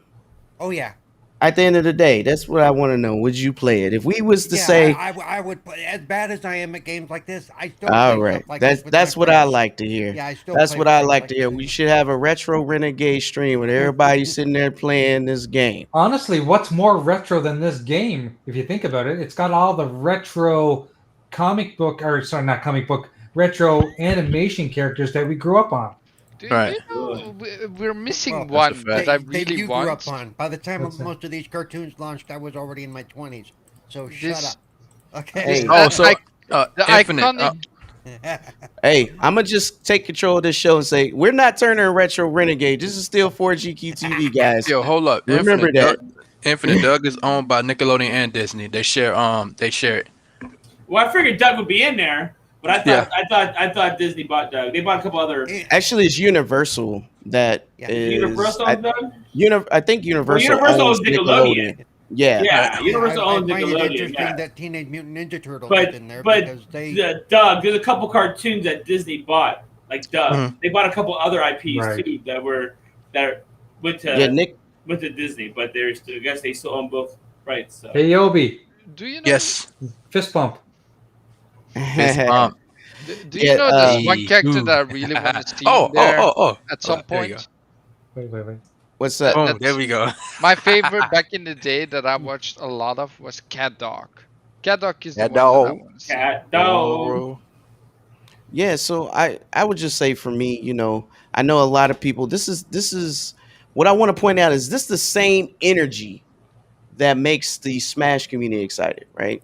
Oh yeah. At the end of the day, that's what I want to know. Would you play it? If we was to Yeah, say, I would play. As bad as I am at games like this, I still all play right, stuff like this with that's my what I friends. like to hear. Yeah, I still That's play what I things like to hear. this. We should have a retro Renegade stream with everybody sitting there playing this game. Honestly, what's more retro than this game? If you think about it, it's got all the retro not comic book, retro animation characters that we grew up on. Do Right. you know we're missing Well, one That's a that fact. I That really you grew want? up on. By the time What's that? most of these cartoons launched, I was already in my 20s. So shut This- up. Okay. Hey. This- Oh, that so the Infinite. iconic. Hey, I'm gonna just take control of this show and say we're not turning retro Renegade. This is still 4GQ guys. Yo, hold up. Remember that. Infinite Doug is owned by Nickelodeon and Disney. They share it. Well, I figured Doug would be in there, but Yeah. I thought Disney bought Doug. They bought a couple other. Actually, it's Universal that Yeah. is. Universal owns Doug. I think Universal, Universal owns owns Nickelodeon. Yeah. Yeah, Universal I owns find it Nickelodeon. interesting Yeah. that Teenage Mutant Ninja Turtles But is in there but because they. Doug, there's a couple cartoons that Disney bought, like Doug. Mhm. They bought a couple other IPs Right. too that went to Yeah, Nick. went to Disney, but I guess they still own both rights. So. Hey, Yobi, Do you know? Yes. fist bump. Fist bump. Do you Yeah, know there's one Hey, character ooh. that I really want to see Oh, there at some there you point? Wait. What's that? Boom, That's- there we go. My favorite back in the day that I watched a lot of was Cat Dog. Cat Dog is the Cat one that I Dog. want to see. Cat dog. Bro. Yeah, so I would just say for me, I know a lot of people. This is what I want to point out is this the same energy that makes the Smash community excited, right?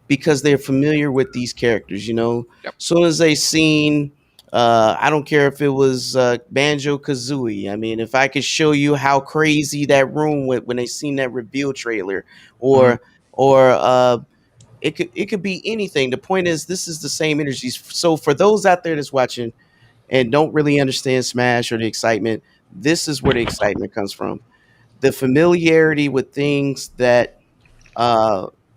Because they're familiar with these characters. Yep. Soon as they seen, I don't care if it was Banjo Kazooie. I mean, if I could show you how crazy that room went when they seen that reveal trailer, or it could be anything. The point is, this is the same energy. So for those out there that's watching and don't really understand Smash or the excitement, this is where the excitement comes from. The familiarity with things that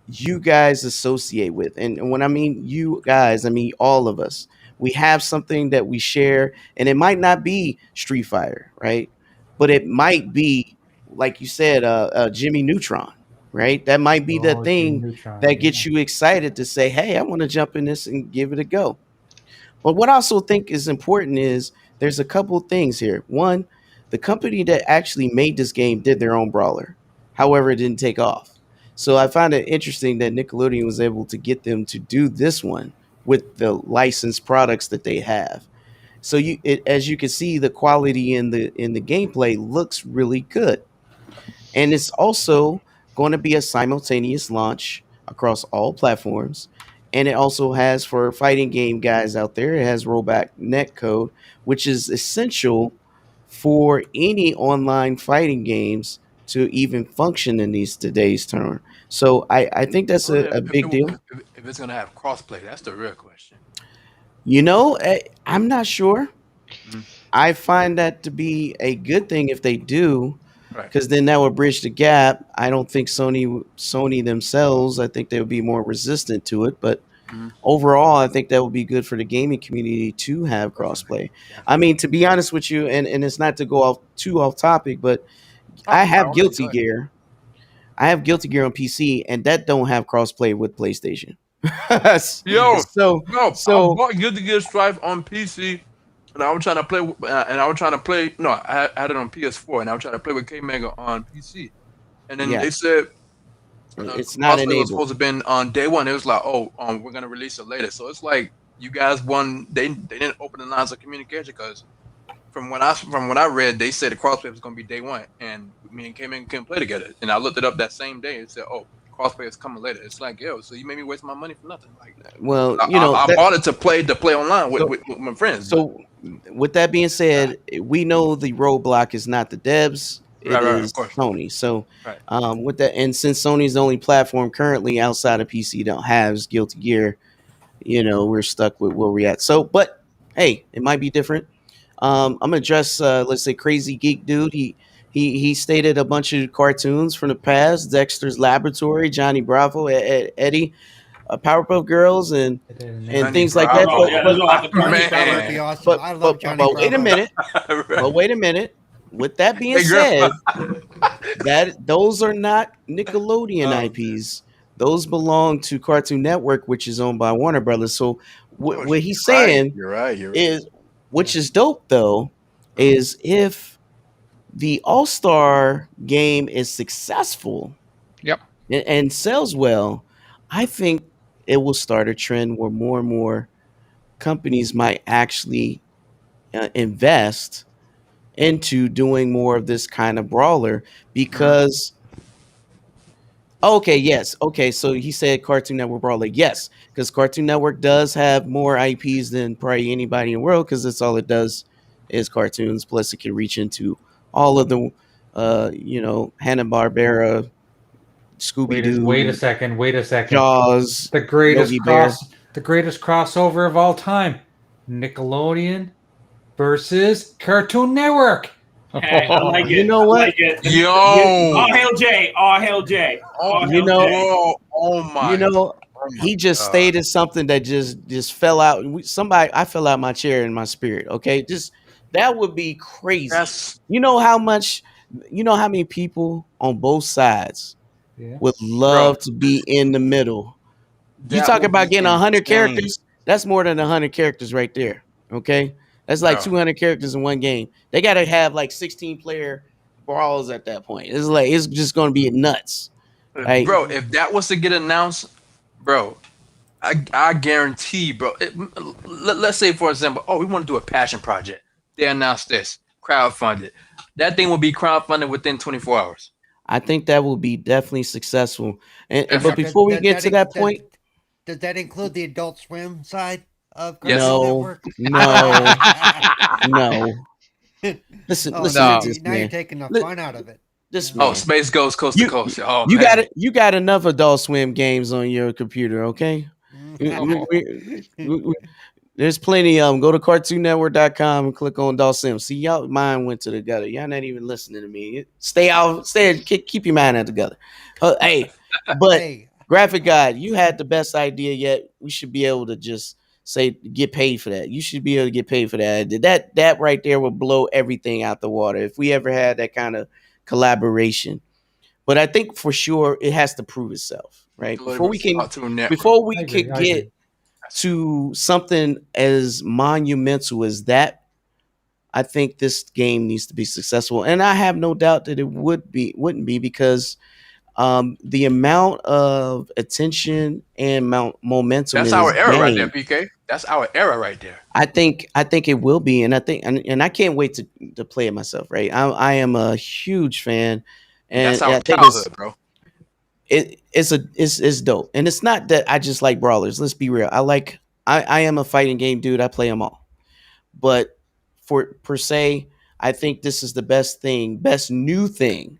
you guys associate with. And when I mean you guys, I mean all of us. We have something that we share, and it might not be Street Fighter, right? but it might be like you said, Jimmy Neutron, right? That might be the Oh, thing Jimmy Neutron, that gets yeah. you excited to say, "Hey, I want to jump in this and give it a go." But what I also think is important is there's a couple things here. One, the company that actually made this game did their own brawler. However, it didn't take off. So I find it interesting that Nickelodeon was able to get them to do this one with the licensed products that they have. So as you can see, the quality in the gameplay looks really good, and it's also going to be a simultaneous launch across all platforms. And it also has, for fighting game guys out there, it has rollback netcode, which is essential for any online fighting games to even function in these today's term. So I think that's a big deal. If it's gonna have crossplay, that's the real question. I'm not sure. Mhm. I find that to be a good thing if they do, Right. because then that would bridge the gap. I don't think Sony themselves, I think they would be more resistant to it, but Mhm. overall, I think that would be good for the gaming community to have crossplay. I mean, to be honest with you, and it's not to go off topic, but I have Guilty Gear. I have Guilty Gear on PC, and that don't have crossplay with PlayStation. Yo, so no, so I bought Guilty Gear Strive on PC, and I was trying to play. No, I had it on PS4, and I was trying to play with K Mega on PC. And then Yeah. they said it's not crossplay was enabled. supposed to have been on day one. It was like, we're gonna release it later. So it's like you guys won. They didn't open the lines of communication because from what I read, they said the crossplay was gonna be day one, and me and K Mega couldn't play together. And I looked it up that same day and said, crossplay is coming later. It's like, yo, so you made me waste my money for nothing. Like, Well, I bought it to play online with my friends. So, with that being said, we know the roadblock is not the devs; it Right, is of course. Sony. So, Right. with that, and since Sony's the only platform currently outside of PC don't have Guilty Gear, we're stuck with where we're at. So, but hey, it might be different. I'm gonna address, let's say, Crazy Geek Dude. He stated a bunch of cartoons from the past: Dexter's Laboratory, Johnny Bravo, Eddie, Powerpuff Girls, and things like that. Bravo, yeah, those are all the Johnny cartoons. Bravo Man. would be awesome. But, I love but, Johnny but Bravo. wait a minute. But wait a minute. With that being Hey, girl. said, those are not Nickelodeon IPs. Those belong to Cartoon Network, which is owned by Warner Brothers. So what he's saying You're right. is, which is dope though, is if the All-Star game is successful, Yep. and sells well, I think it will start a trend where more and more companies might actually invest into doing more of this kind of brawler because so he said Cartoon Network brawler, yes, because Cartoon Network does have more IPs than probably anybody in the world, because that's all it does is cartoons, plus it can reach into all of the Hanna-Barbera, Scooby-Doo, Wait a second. Jaws, The greatest Yogi Bear. the greatest crossover of all time. Nickelodeon versus Cartoon Network. Hey, I like it. You know I what? like it. Yo. All hail Jay. All hail Jay. All You hail know- Jay. Oh my. He just God. stated something that just fell out. I fell out my chair in my spirit. Okay, just that would be crazy. That's You know how many people on both sides Yeah. would love to be in the middle. You that talk would about be getting 100 insane. characters. That's more than 100 characters right there. Okay, that's like Bro. 200 characters in one game. They got to have like 16 player brawls at that point. It's just going to be nuts. Like, Bro, if that was to get announced, bro, I guarantee, bro. Let's say, for example, we want to do a passion project. They announced this, crowdfunded. That thing will be crowdfunded within 24 hours. I think that will be definitely successful. But Definitely. before we get to that point, does that include the Adult Swim side of Yes. Cartoon no, Network? no. Listen Oh, to no. this, now you're man. taking the Li- fun out of it. This Oh, man. Space Ghost Coast to Coast. Oh, You man. you got enough Adult Swim games on your computer, okay? There's plenty of them. Go to cartoonnetwork.com and click on Adult Swim. See, y'all mind went to together. Y'all not even listening to me. Keep your mind out together. Hey, but Hey, Graphic Guide, you had the best idea yet. We should be able to just say get paid for that. You should be able to get paid for that. That right there will blow everything out the water if we ever had that kind of collaboration. But I think for sure it has to prove itself, right? Before we Cartoon Network. before we I agree, could I get agree. to something as monumental as that, I think this game needs to be successful, and I have no doubt that it wouldn't be because the amount of attention and momentum That's in our this era right there, game, PK. That's our era right there. I think it will be, and I think and I can't wait to play it myself. Right, I am a huge fan, That's and our I think childhood, bro. it's dope, and it's not that I just like brawlers. Let's be real. I am a fighting game dude. I play them all, but for per se, I think this is the best new thing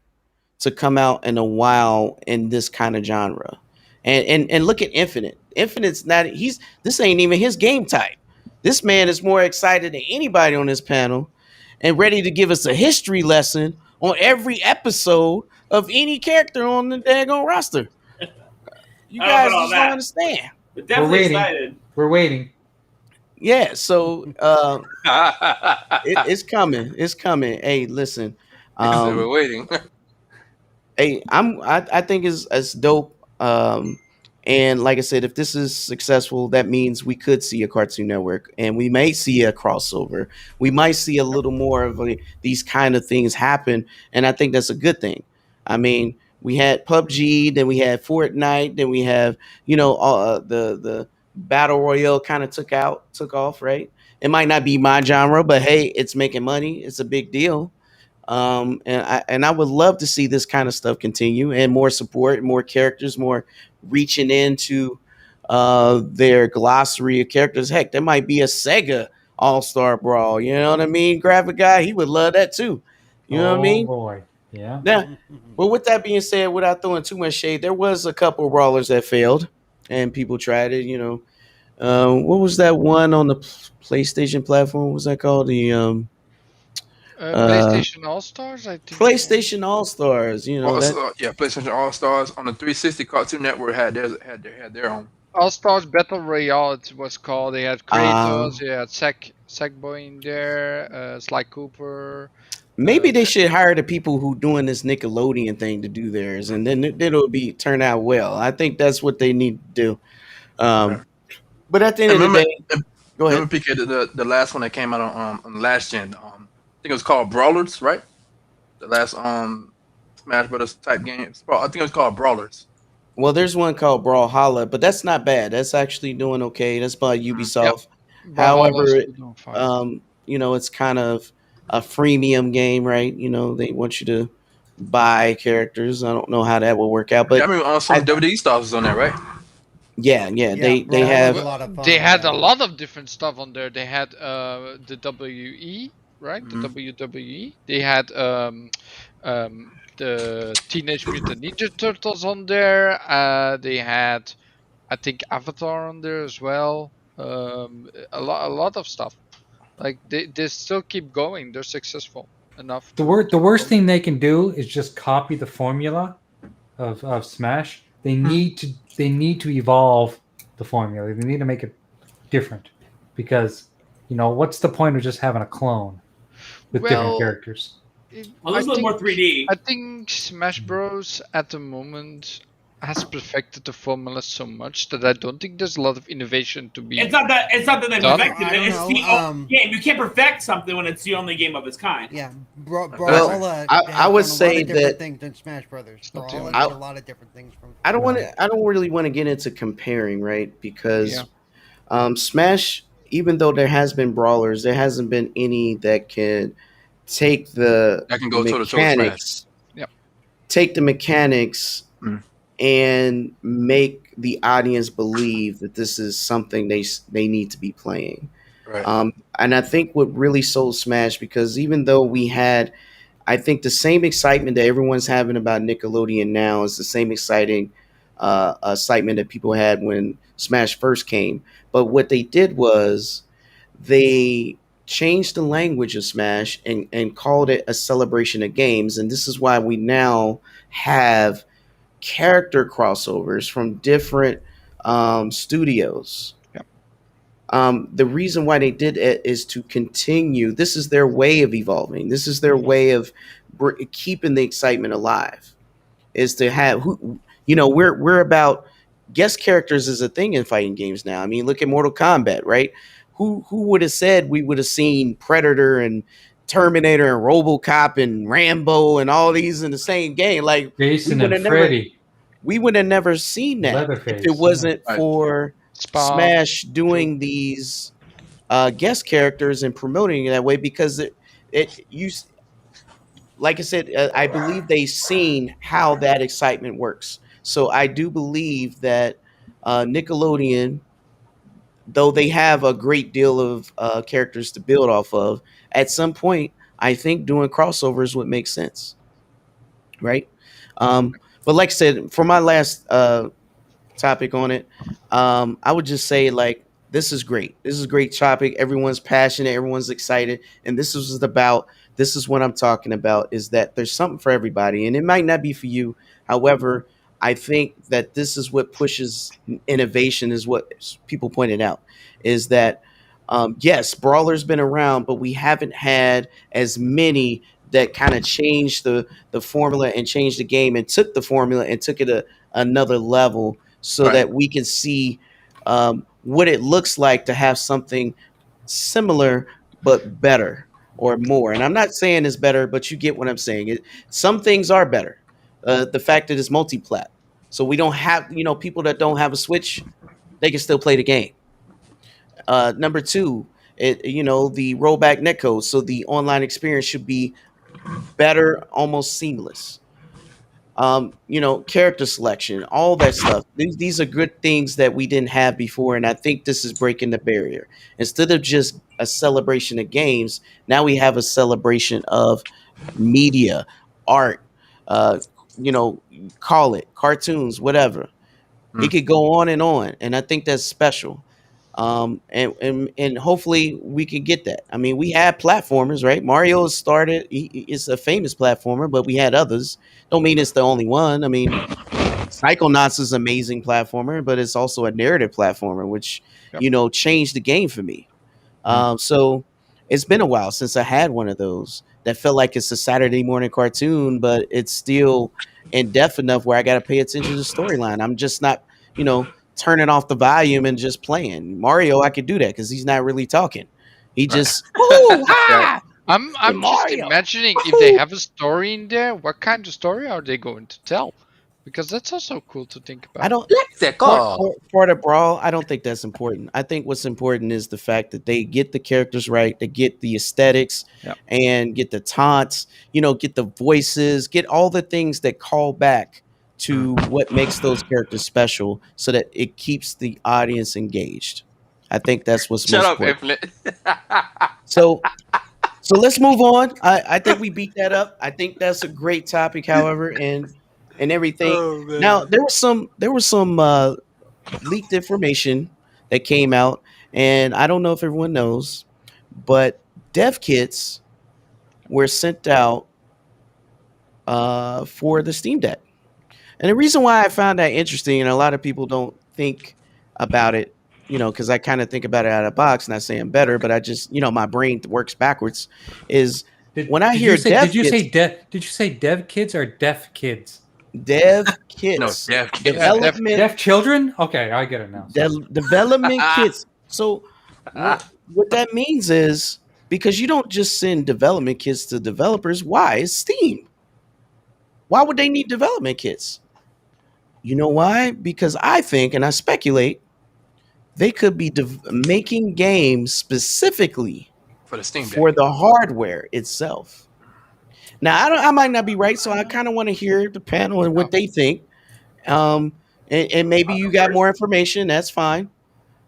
to come out in a while in this kind of genre. And look at Infinite. Infinite's not this ain't even his game type. This man is more excited than anybody on this panel and ready to give us a history lesson on every episode of any character on the daggone roster. You I don't know guys about all just don't that. understand. But definitely waiting. excited. We're waiting. Yeah, so it's coming. It's coming. Hey, listen. We're waiting. Hey, I think it's dope. And like I said, if this is successful, that means we could see a Cartoon Network, and we may see a crossover. We might see a little more of these kind of things happen, and I think that's a good thing. I mean, we had PUBG, then we had Fortnite, then we have the battle royale kind of took off, right? It might not be my genre, but hey, it's making money. It's a big deal. And I would love to see this kind of stuff continue and more support, more characters, more reaching into their glossary of characters. Heck, there might be a Sega All-Star Brawl. You know what I mean? Graphic guy, he would love that too. You know what I mean? Boy. Yeah. Now, but with that being said, without throwing too much shade, there was a couple brawlers that failed, and people tried it. What was that one on the PlayStation platform? What was that called? The PlayStation All Stars, I think. PlayStation All Stars. PlayStation All Stars on the 360. Cartoon Network had their own. All Stars Battle Royale, it was called. They had Kratos, they had Sackboy in there, Sly Cooper. Maybe they should hire the people who doing this Nickelodeon thing to do theirs, and then it'll turn out well. I think that's what they need to do. But at the end of the day, go ahead. Remember, PK, the last one that came out on the last gen. I think it was called Brawlers, right? The last Smash Brothers type game. I think it was called Brawlers. Well, there's one called Brawlhalla, but that's not bad. That's actually doing okay. That's by Ubisoft. Yep. However, Brawlhalla's it's kind of a freemium game, right? They want you to buy characters. I don't know how that will work out, but I remember some WWE stars was on there, right? Yeah. They Brawl have was a lot of fun. They had a lot of different stuff on there. They had the WE, right? Mhm. The WWE. They had the Teenage Mutant Ninja Turtles on there. They had, I think, Avatar on there as well. A lot of stuff. Like they still keep going. They're successful enough. The worst thing they can do is just copy the formula of Smash. They need to evolve the formula. They need to make it different, because what's the point of just having a clone with different characters? Well, this is a little more 3D. I think Smash Bros. At the moment has perfected the formula so much that I don't think there's a lot of innovation to be. It's not that they've done. perfected it. It's the game. You can't perfect something when it's the only game of its kind. Yeah, Well, Brawlhalla I would has done a say lot of different that- things than Smash Brothers. not the Brawlhalla only- did a lot of different things from. I don't really want to get into comparing, right? Because Smash, even though there has been brawlers, there hasn't been any that can take the That can go toe to toe mechanics. Yep. Take the mechanics and make the audience believe that this is something they need to be playing. Right. And I think what really sold Smash, because even though we had, I think the same excitement that everyone's having about Nickelodeon now is the same excitement that people had when Smash first came. But what they did was they changed the language of Smash and called it a celebration of games. And this is why we now have character crossovers from different studios. Yep. The reason why they did it is to continue. This is their way of evolving. This is their way of keeping the excitement alive. Is to have who we're about guest characters is a thing in fighting games now. I mean, look at Mortal Kombat, right? Who would have said we would have seen Predator and Terminator and RoboCop and Rambo and all these in the same game? Like Jason and Freddy. We would have never seen that Leatherface, if it wasn't yeah. for Smash doing these guest characters and promoting it that way, because like I said, I believe they've seen how that excitement works. So I do believe that Nickelodeon, though they have a great deal of characters to build off of, at some point, I think doing crossovers would make sense, right? But like I said, for my last topic on it, I would just say, like, this is great. This is a great topic. Everyone's passionate. Everyone's excited. And this is what I'm talking about, is that there's something for everybody. And it might not be for you. However, I think that this is what pushes innovation, is what people pointed out, is that, yes, Brawler's been around, but we haven't had as many that kind of changed the formula and changed the game and took the formula and took it another level, so that we can see what it looks like to have something similar but better or more. And I'm not saying it's better, but you get what I'm saying. Some things are better. The fact that it's multi-plat, so we don't have people that don't have a Switch, they can still play the game. Number two, the rollback netcode, so the online experience should be better, almost seamless. Character selection, all that stuff. These are good things that we didn't have before, and I think this is breaking the barrier. Instead of just a celebration of games, now we have a celebration of media, art, call it cartoons, whatever. It could go on, and I think that's special. And hopefully we can get that. I mean, we had platformers, right? Mario has started. It's a famous platformer, but we had others. Don't mean it's the only one. I mean, Psychonauts is an amazing platformer, but it's also a narrative platformer, which changed the game for me. So it's been a while since I had one of those that felt like it's a Saturday morning cartoon, but it's still in depth enough where I got to pay attention to the storyline. I'm just not, turning off the volume and just playing. Mario, I could do that because he's not really talking. He just, I'm just imagining if they have a story in there, what kind of story are they going to tell? Because that's also cool to think about. I don't for the Brawl, I don't think that's important. I think what's important is the fact that they get the characters right, they get the aesthetics, and get the taunts, get the voices, get all the things that call back to what makes those characters special, so that it keeps the audience engaged. I think that's what's most important. So let's move on. I think we beat that up. I think that's a great topic, however, and everything. Now there was some leaked information that came out, and I don't know if everyone knows, but dev kits were sent out for the Steam Deck. And the reason why I found that interesting, and a lot of people don't think about it, because I kind of think about it out of the box, not saying better, but I just, my brain works backwards, is when I hear dev kits. Did you say dev kids or deaf kids? Dev kits. No, dev kids. Deaf children? Okay, I get it now. Development kits. So what that means is, because you don't just send development kits to developers. Why? It's Steam. Why would they need development kits? You know why? Because I think, and I speculate, they could be making games specifically for the Steam Deck, for the hardware itself. Now, I might not be right, so I kind of want to hear the panel and what they think. And maybe you got more information. That's fine.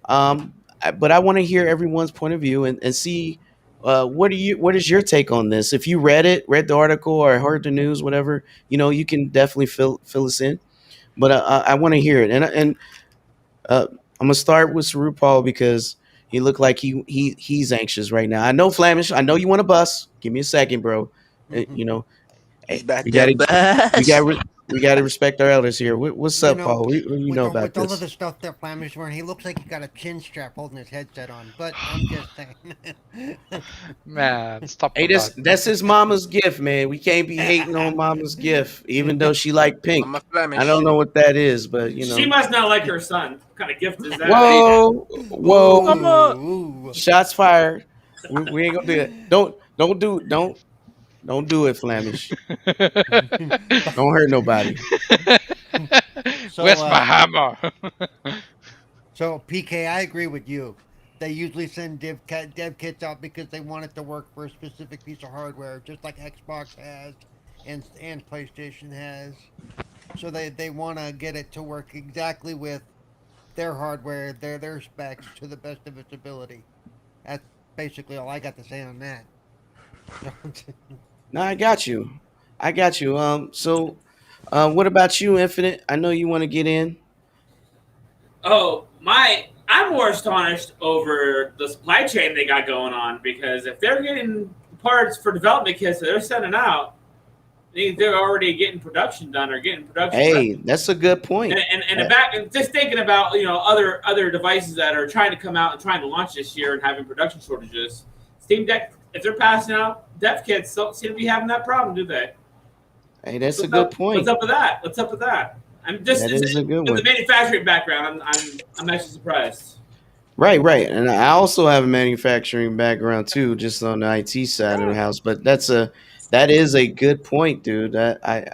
But I want to hear everyone's point of view and see what is your take on this. If you read the article or heard the news, whatever, you can definitely fill us in. But I want to hear it. And I'm gonna start with Saru Paul, because he looked like he's anxious right now. I know, Flamish. I know you want to bust. Give me a second, bro. He's back. We got to respect our elders here. What's up, You know, Paul? What you know about with all of this? the stuff that Flammer's wearing, he looks like he got a chin strap holding his headset on. But I'm just saying. Man, stop Hey, with that. that's his mama's gift, man. We can't be hating on mama's gift, even though she like pink. I'm a Flemish. I don't know what that is, but you She know. must not like her son. What kind of gift is that? Whoa. Ooh. Shots fired. We ain't gonna do it. Don't do it, Flemish. Don't hurt nobody. So, Where's my hammer? So PK, I agree with you. They usually send dev kits out because they want it to work for a specific piece of hardware, just like Xbox has and PlayStation has. So they want to get it to work exactly with their hardware, their specs to the best of its ability. That's basically all I got to say on that. No, I got you. So, what about you, Infinite? I know you want to get in. I'm more astonished over the supply chain they got going on, because if they're getting parts for development kits that they're sending out, they're already getting production done or getting production. Hey, that's a good point. And just thinking about other devices that are trying to come out and trying to launch this year and having production shortages. SteamDeck, if they're passing out dev kits, don't seem to be having that problem, do they? Hey, that's a good point. What's up with that? I'm just That is a good with one. the manufacturing background. I'm actually surprised. Right. And I also have a manufacturing background too, just on the IT side of the house. But that is a good point, dude. I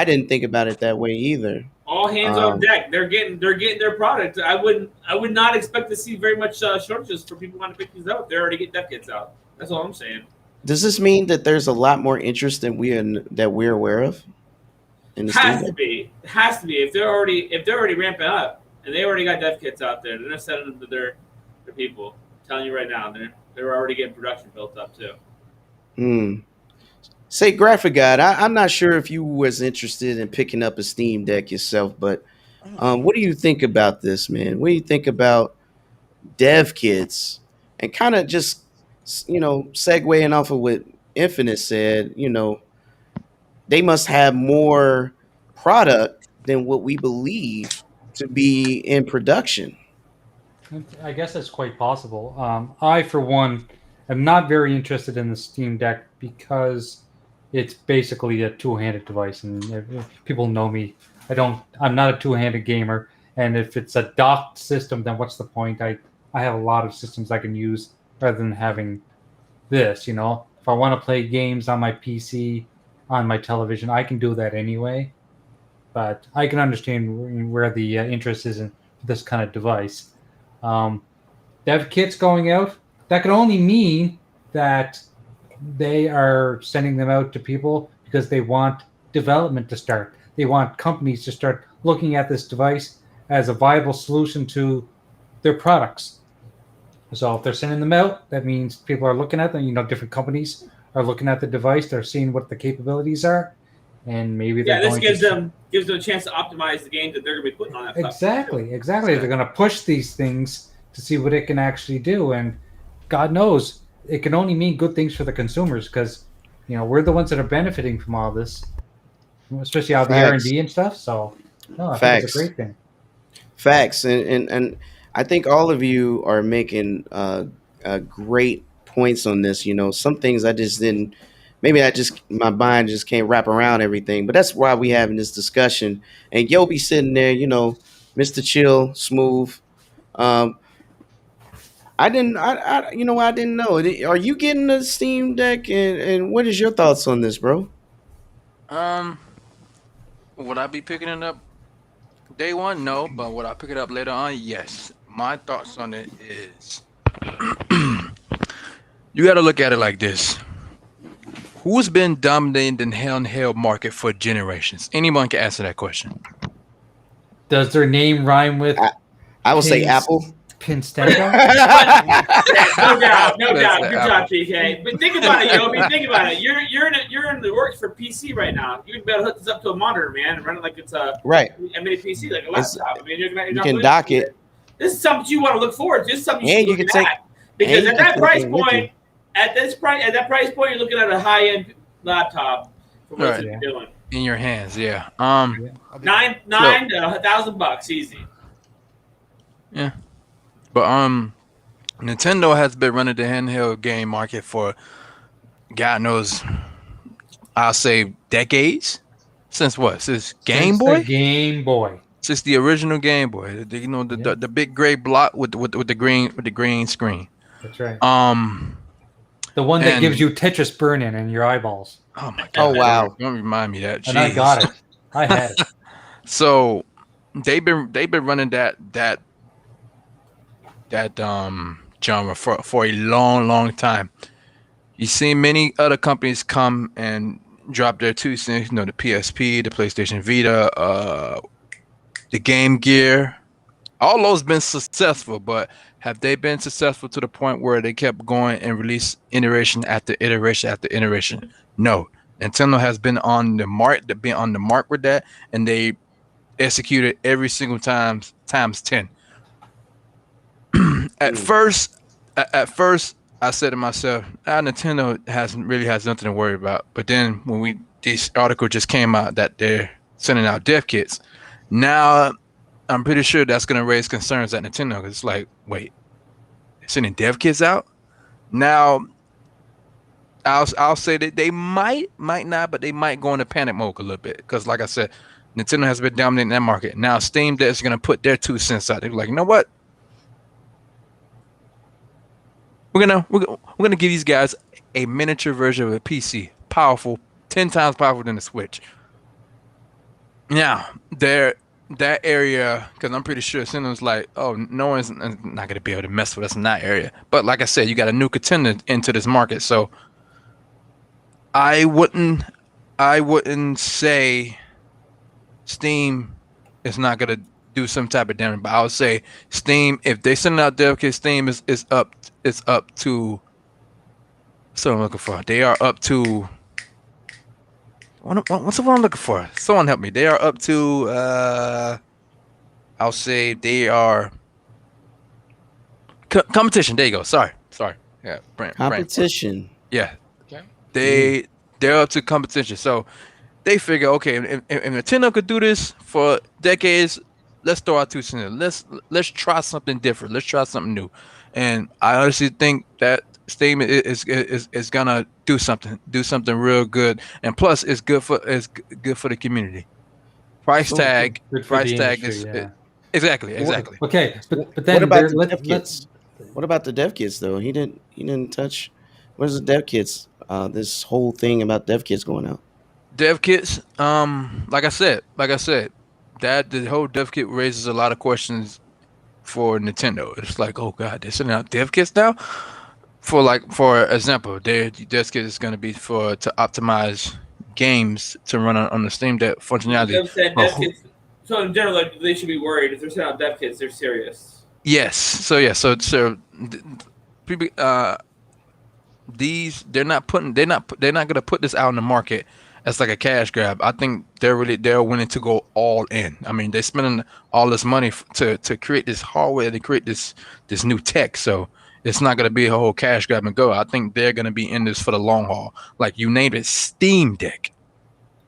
didn't think about it that way either. All hands on deck. They're getting their product. I would not expect to see very much shortages for people wanting to pick these up. They're already getting dev kits out. That's all I'm saying. Does this mean that there's a lot more interest than we're aware of? In the Has Steam to be. It has to be. If they're already ramping up and they already got dev kits out there, they're not sending them to their people. I'm telling you right now, they're already getting production built up too. Say, Graphic God, I'm not sure if you was interested in picking up a Steam Deck yourself, but what do you think about this, man? What do you think about dev kits? And kind of just, segueing off of what Infinite said, they must have more product than what we believe to be in production. I guess that's quite possible. I, for one, am not very interested in the Steam Deck because it's basically a two-handed device, and if people know me. I'm not a two-handed gamer, and if it's a docked system, then what's the point? I have a lot of systems I can use rather than having this. If I want to play games on my PC, on my television, I can do that anyway. But I can understand where the interest is in this kind of device. Dev kits going out, that could only mean that they are sending them out to people because they want development to start. They want companies to start looking at this device as a viable solution to their products. So if they're sending them out, that means people are looking at them. Different companies are looking at the device. They're seeing what the capabilities are, and maybe they're this going gives them a chance to optimize the game that they're going to be putting on that platform. Exactly. They're going to push these things to see what it can actually do, and God knows it can only mean good things for the consumers because we're the ones that are benefiting from all this, especially all the R&D and stuff. So, I think it's a great thing. Facts, and I think all of you are making great points on this. Some things I just didn't. Maybe my mind just can't wrap around everything. But that's why we having this discussion. And Yo be sitting there, Mr. Chill, Smooth. I didn't know. Are you getting a Steam Deck? And what is your thoughts on this, bro? Would I be picking it up day one? No, but would I pick it up later on? Yes. My thoughts on it is, you got to look at it like this. Who's been dominating the handheld market for generations? Anyone can answer that question. Does their name rhyme with? I would say Apple. Pinstendo? No doubt. Good job, PK. But think about it, Yobi. Think about it. You're in the works for PC right now. You can be able to hook this up to a monitor, man, and run it like it's a mini PC, like a laptop. You can dock it. This is something you want to look forward to. This is something you can look at. Because at that price point, you're looking at a high-end laptop for what you're doing. in your hands. Yeah. I'll be- Nine to $1,000 easy. Yeah. But Nintendo has been running the handheld game market for God knows, I'll say decades. Since what? Since Game Since Boy? the Game Boy. Since the original Game Boy. You know the big gray block with the green screen. That's right. The one that gives you Tetris burn-in in your eyeballs. Oh my God! Oh wow! Don't remind me of that. And I got it. I had it. So they've been running that genre for a long time. You see many other companies come and drop their 2 cents. You know, the PSP, the PlayStation Vita, the Game Gear. All those been successful, but have they been successful to the point where they kept going and release iteration after iteration after iteration? No. Nintendo has been on the mark, with that, and they executed every single times 10. At first, I said to myself, Nintendo has nothing to worry about. But then when this article just came out that they're sending out dev kits, now I'm pretty sure that's going to raise concerns at Nintendo. Cause it's like, wait, they're sending dev kits out? Now, I'll say that they might not, but they might go into panic mode a little bit. Because like I said, Nintendo has been dominating that market. Now SteamDeck is going to put their 2 cents out. They're like, you know what? We're gonna give these guys a miniature version of a PC, powerful, 10 times powerful than the Switch. Now, that area, because I'm pretty sure Nintendo's like, oh, no one's not gonna be able to mess with us in that area. But like I said, you got a new contender into this market, so I wouldn't say Steam is not gonna do some type of damage, but I would say Steam, if they send out dev kits, Steam is up to, so I'm looking for. They are up to, what's the one I'm looking for? Someone help me. They are up to, I'll say they are competition. There you go. Sorry. Yeah, Competition. Yeah. Okay. They're up to competition. So they figure, okay, if Nintendo could do this for decades, let's throw out 2 cents. Let's try something different. Let's try something new. And I honestly think that Steam is gonna do something real good. And plus, it's good for the community. Price tag is exactly. Okay, but then What about the dev kits? What about the dev kits though? He didn't touch. What is the dev kits? This whole thing about dev kits going out. Dev kits. Like I said, that the whole dev kit raises a lot of questions for Nintendo. It's like, oh god, they're sending out dev kits now. For example, their dev kit is going to be to optimize games to run on the Steam Deck functionality. So in general, like, they should be worried if they're sending out dev kits. They're serious. Yes. So people, they're not going to put this out in the market as like a cash grab. I think they're willing to go all in. I mean, they're spending all this money to create this hardware, to create this new tech. So it's not going to be a whole cash grab and go. I think they're going to be in this for the long haul. Like you named it, Steam Deck.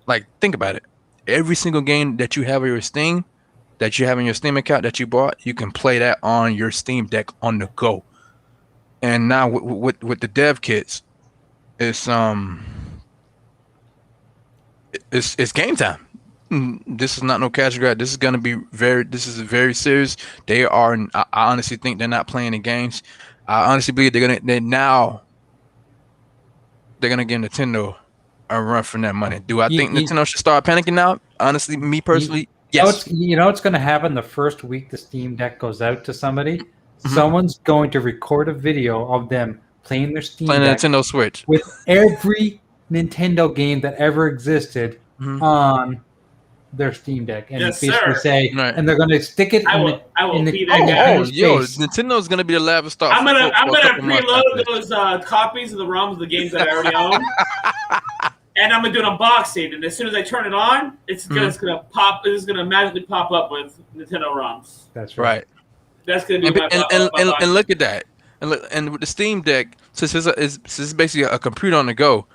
Like think about it. Every single game that you have on your Steam, that you have in your Steam account that you bought, you can play that on your Steam Deck on the go. And now with the dev kits, it's game time. This is not no cash grab. This is gonna be very serious. I honestly think they're not playing the games. I honestly believe they're gonna give Nintendo a run for that money. Do I think Nintendo should start panicking now? Honestly, me personally, yes. You know what's going to happen the first week the Steam Deck goes out to somebody? Mm-hmm. Someone's going to record a video of them playing their Steam Deck Nintendo Switch with every Nintendo game that ever existed on their Steam Deck, and basically say, and they're going to stick it in the Nintendo's going to be the laughing stock. I'm gonna preload those copies of the ROMs of the games that I already own, and I'm gonna do an unboxing. And as soon as I turn it on, it's gonna pop. It's gonna magically pop up with Nintendo ROMs. That's right. That's gonna be and look at that. And with the Steam Deck, since it's basically a computer on the go,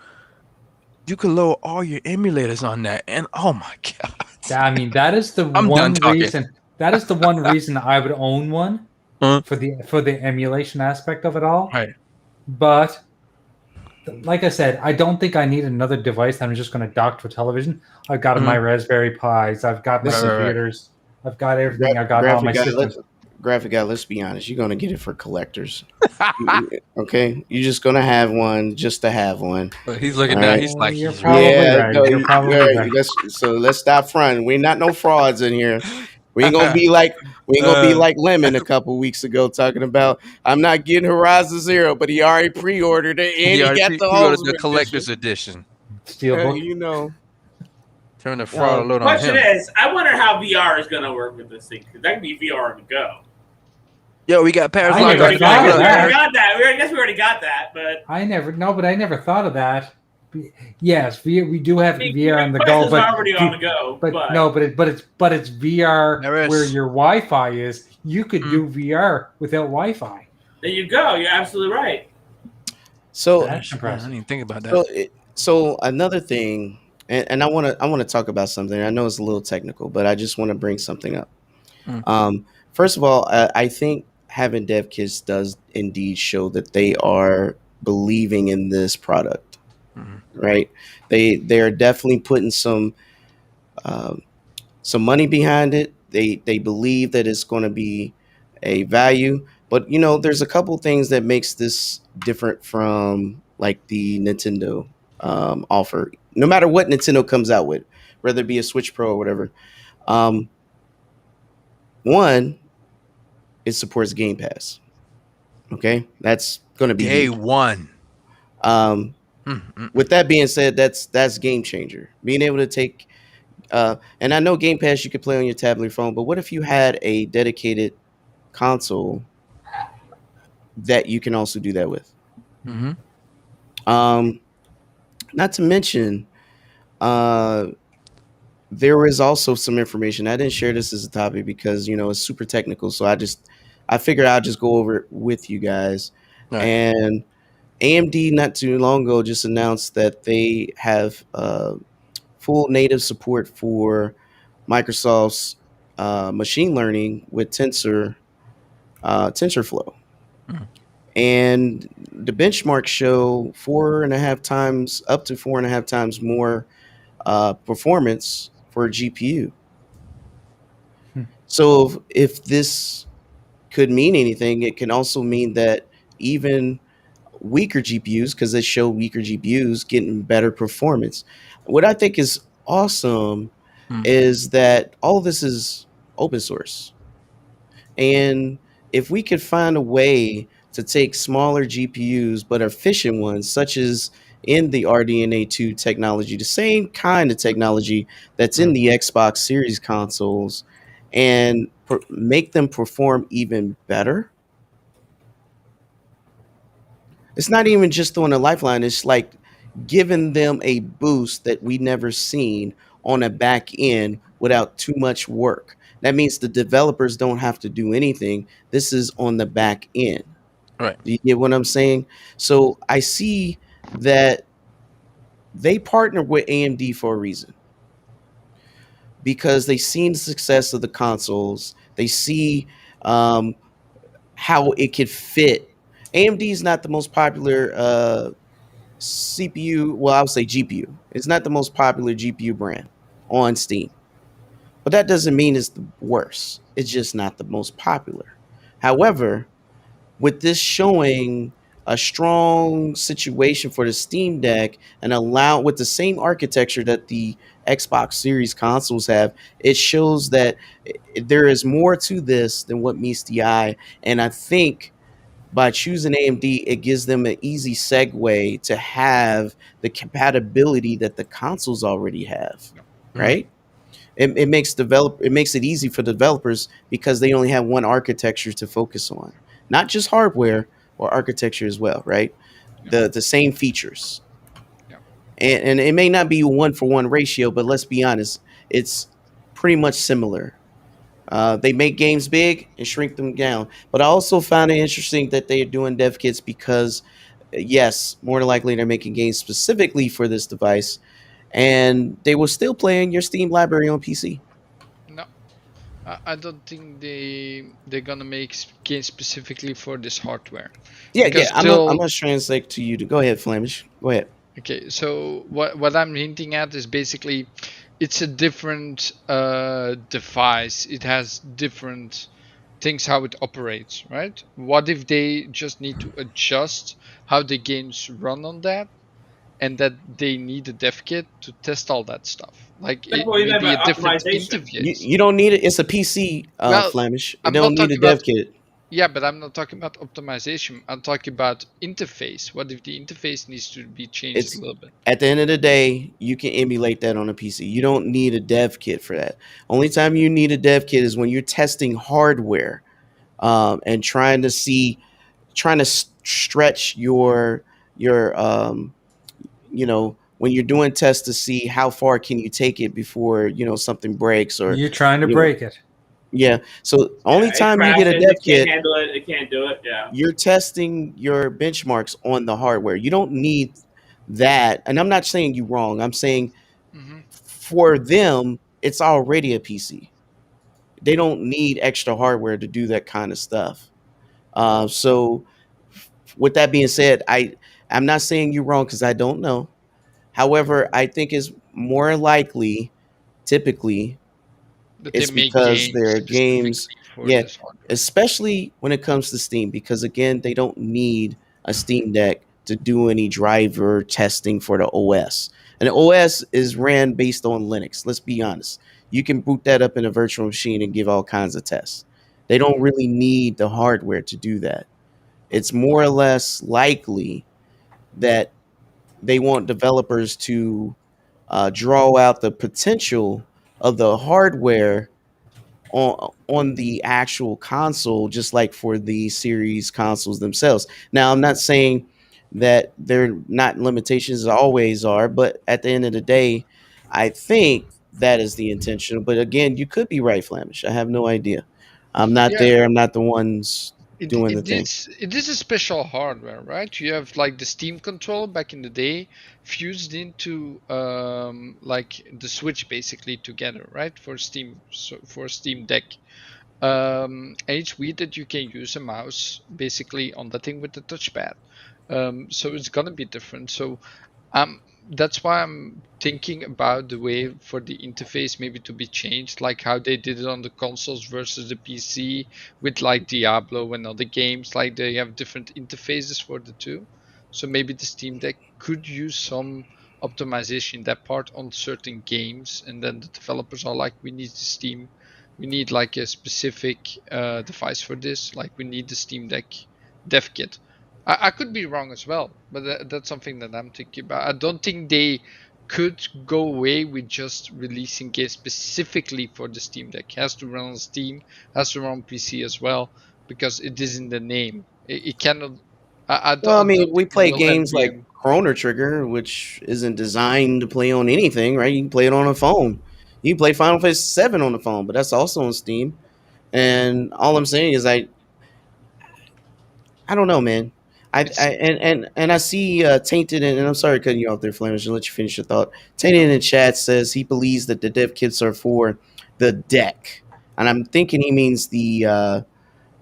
you could load all your emulators on that, and oh my god, I mean, that is the I'm done one talking. reason. That is the one reason I would own one for the emulation aspect of it all. Right. But like I said, I don't think I need another device that I'm just going to dock to a television. I've got my Raspberry Pis. I've got my computers. I've got everything. I've got all my systems. Graphic guy, let's be honest. You're gonna get it for collectors. Okay, you're just gonna have one just to have one. But he's looking down. He's like, You're he's probably right. right. no, You're probably right. Let's stop fronting. We're not no frauds in here. We ain't gonna be like Lemon a couple weeks ago talking about I'm not getting Horizon Zero, but he already pre-ordered it and he got the pre-ordered the collector's edition. Steelbook. You know. Turn the fraud load on Question him. is, I wonder how VR is going to work with this thing, because that could be VR on the go. Yo, we got Paris. I We never already thought of that. got that. I guess we already got that, but I never thought of that. Yes, we do have VR on the Quest go, is but already on the go. but it's VR where your Wi-Fi is. You could do VR without Wi-Fi. There you go. You're absolutely right. So That's I impressive. didn't even think about that. So another thing, and I want to talk about something. I know it's a little technical, but I just want to bring something up. First of all, I think having dev kits does indeed show that they are believing in this product, right? They are definitely putting some money behind it. They believe that it's going to be a value, but there's a couple things that makes this different from like the Nintendo offer. No matter what Nintendo comes out with, whether it be a Switch Pro or whatever. One, it supports Game Pass. Okay, that's going to be Day huge. one. With that being said, that's game changer. Being able to take, and I know Game Pass you could play on your tablet or phone, but what if you had a dedicated console that you can also do that with? Not to mention, there is also some information. I didn't share this as a topic because it's super technical. So I figured I'll just go over it with you guys. Right. And AMD not too long ago just announced that they have full native support for Microsoft's machine learning with TensorFlow. And the benchmarks show up to 4.5 times more performance for a GPU. So if this could mean anything, it can also mean that even weaker GPUs, because they show weaker GPUs getting better performance. What I think is awesome is that all of this is open source. And if we could find a way to take smaller GPUs but efficient ones, such as in the RDNA 2 technology, the same kind of technology that's in the Xbox Series consoles, and make them perform even better. It's not even just throwing a lifeline. It's like giving them a boost that we never seen on a back end without too much work. That means the developers don't have to do anything. This is on the back end. Right. Do you get what I'm saying? So I see that they partnered with AMD for a reason, because they seen the success of the consoles. They see how it could fit. AMD is not the most popular CPU. Well, I would say GPU. It's not the most popular GPU brand on Steam. But that doesn't mean it's the worst. It's just not the most popular. However, with this showing a strong situation for the Steam Deck and with the same architecture that the Xbox Series consoles have, it shows that there is more to this than what meets the eye. And I think by choosing AMD, it gives them an easy segue to have the compatibility that the consoles already have, right? It makes it easy for developers because they only have one architecture to focus on, not just hardware or architecture as well, right? The same features. And it may not be a 1-for-1 ratio, but let's be honest, it's pretty much similar. They make games big and shrink them down. But I also found it interesting that they're doing dev kits because yes, more than likely they're making games specifically for this device, and they will still play in your Steam library on PC. No, I don't think they're gonna make games specifically for this hardware. Yeah, Because I'm still, gonna translate to you. To go ahead, Flemish. Go ahead. okay, so what I'm hinting at is basically it's a different device. It has different things how it operates, right? What if they just need to adjust how the games run on that, and that they need a dev kit to test all that stuff? Like That's it what we may meant be by a different optimization. You, interface. you don't need it. It's a PC, Well, Flemish. It I'm don't not need a talking about, dev kit. yeah, but I'm not talking about optimization. I'm talking about interface. What if the interface needs to be changed It's a little bit? at the end of the day, you can emulate that on a PC. You don't need a dev kit for that. Only time you need a dev kit is when you're testing hardware, and trying to stretch your when you're doing tests to see how far can you take it before something breaks or You're trying to you know, break it. yeah. So only Yeah, it time you get a crashes. dev It can't kit, handle it. It can't do it. Yeah. you're testing your benchmarks on the hardware. You don't need that. And I'm not saying you wrong. I'm saying Hmm. for them, it's already a PC. They don't need extra hardware to do that kind of stuff. So with that being said, I'm not saying you're wrong because I don't know. However, I think it's more likely, typically, That they it's make because games their games, specifically for yeah, this hardware. especially when it comes to Steam, because again, they don't need a Steam Deck to do any driver testing for the OS. And the OS is ran based on Linux. Let's be honest. You can boot that up in a virtual machine and give all kinds of tests. They don't really need the hardware to do that. It's more or less likely that they want developers to draw out the potential of the hardware on the actual console, just like for the series consoles themselves. Now, I'm not saying that they're not limitations, always are, but at the end of the day, I think that is the intention. But again, you could be right, Flamish. I have no idea. I'm not Yeah, there. I'm not the ones it, doing the it thing. is it is a special hardware, right? You have like the Steam controller back in the day fused into like the Switch basically together, right? For Steam, so for Steam Deck. And it's weird that you can use a mouse basically on the thing with the touchpad. So it's gonna be different. So um, that's why I'm thinking about the way for the interface maybe to be changed, like how they did it on the consoles versus the PC with like Diablo and other games. Like they have different interfaces for the two. So maybe the Steam Deck could use some optimization in that part on certain games, and then the developers are like, we need the Steam, we need like a specific device for this. Like we need the Steam Deck dev kit. I could be wrong as well, but that's something that I'm thinking about. I don't think they could go away with just releasing games specifically for the Steam Deck. It has to run on Steam, has to run on PC as well, because it is in the name. It cannot. Well, I I mean, don't we think it play will ever games be. like Chrono Trigger, which isn't designed to play on anything, right? You can play it on a phone. You can play Final Fantasy 7 on the phone, but that's also on Steam. And all I'm saying is, I don't know, man. It's And I see Tainted, and I'm sorry cutting you off there, Flemish. I'll let you finish your thought. Tainted in the chat says he believes that the dev kits are for the deck, and I'm thinking he means the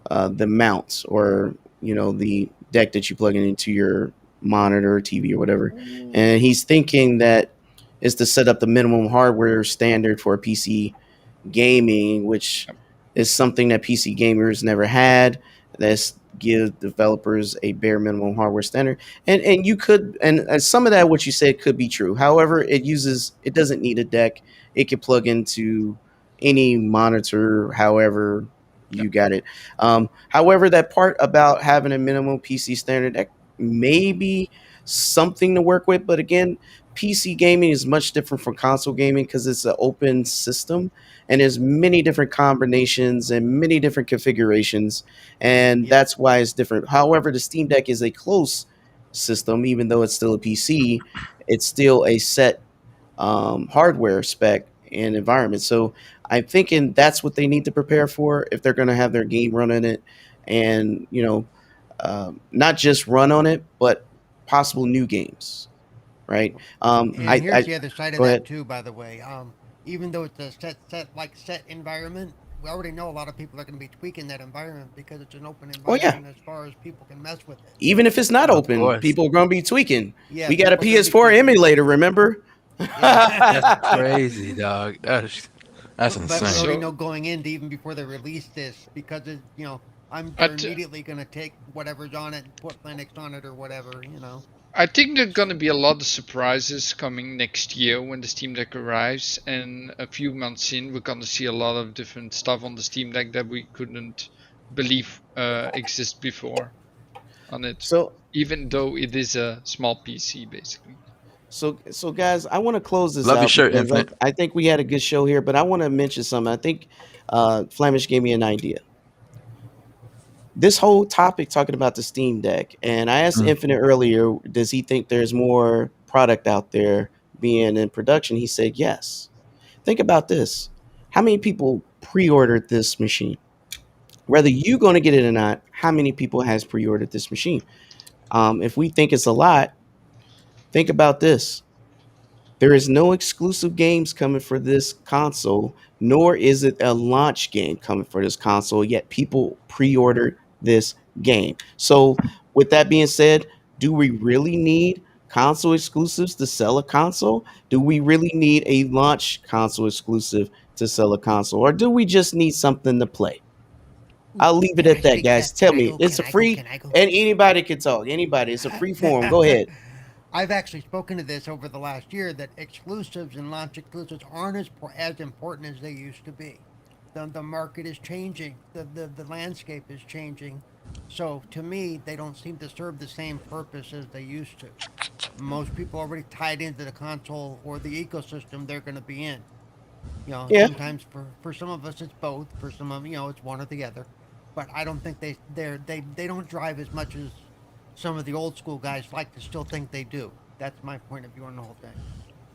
mount, or the deck that you plug in into your monitor or TV or whatever. And he's thinking that is to set up the minimum hardware standard for PC gaming, which is something that PC gamers never had. That's give developers a bare minimum hardware standard. And you could, and some of that what you said could be true. However, it doesn't need a deck. It can plug into any monitor, however you got it. However, that part about having a minimum PC standard, that may be something to work with. But again, PC gaming is much different from console gaming because it's an open system and there's many different combinations and many different configurations, and Yeah. that's why it's different. However, the Steam Deck is a closed system, even though it's still a PC. It's still a set hardware spec and environment. So I'm thinking that's what they need to prepare for if they're going to have their game run in it, and not just run on it, but possible new games, right? And here's the other side of go that ahead. too, by the way. Even though it's a set environment, we already know a lot of people are going to be tweaking that environment because it's an open Oh yeah, environment as far as people can mess with it. even if it's not Of open, course. people are gonna be tweaking. Yeah, We got a people are gonna be PS4 tweaking. emulator, remember? Yeah. That's crazy, dog. That's But we insane. already So- know going in even before they release this because it, they're But- immediately going to take whatever's on it, put Linux on it or whatever. I think there's gonna be a lot of surprises coming next year when the Steam Deck arrives, and a few months in, we're gonna see a lot of different stuff on the Steam Deck that we couldn't believe exist before on it. So Even though it is a small PC, basically. So guys, I want to close this Love your out shirt, because Infinite. I think we had a good show here, but I want to mention something. I think Flemish gave me an idea. This whole topic talking about the Steam Deck, and I asked Mm. Infinite earlier, does he think there's more product out there being in production? He said yes. Think about this. How many people pre-ordered this machine? Whether you're going to get it or not, how many people has pre-ordered this machine? If we think it's a lot, think about this. There is no exclusive games coming for this console, nor is it a launch game coming for this console, yet people pre-ordered this game. So, with that being said, do we really need console exclusives to sell a console? Do we really need a launch console exclusive to sell a console? Or do we just need something to play? I'll leave it Can I at that, speak guys. to that? Tell Can I me. go? It's a Can I go? free, Can I go? and anybody can talk. Anybody. It's a free forum. Go ahead. I've actually spoken to this over the last year that exclusives and launch exclusives aren't as important as they used to be. The market is changing. The landscape is changing. So to me, they don't seem to serve the same purpose as they used to. Most people are already tied into the console or the ecosystem they're going to be in. Yeah. Sometimes for some of us it's both. For some of it's one or the other. But I don't think they don't drive as much as some of the old school guys like to still think they do. That's my point of view on the whole thing.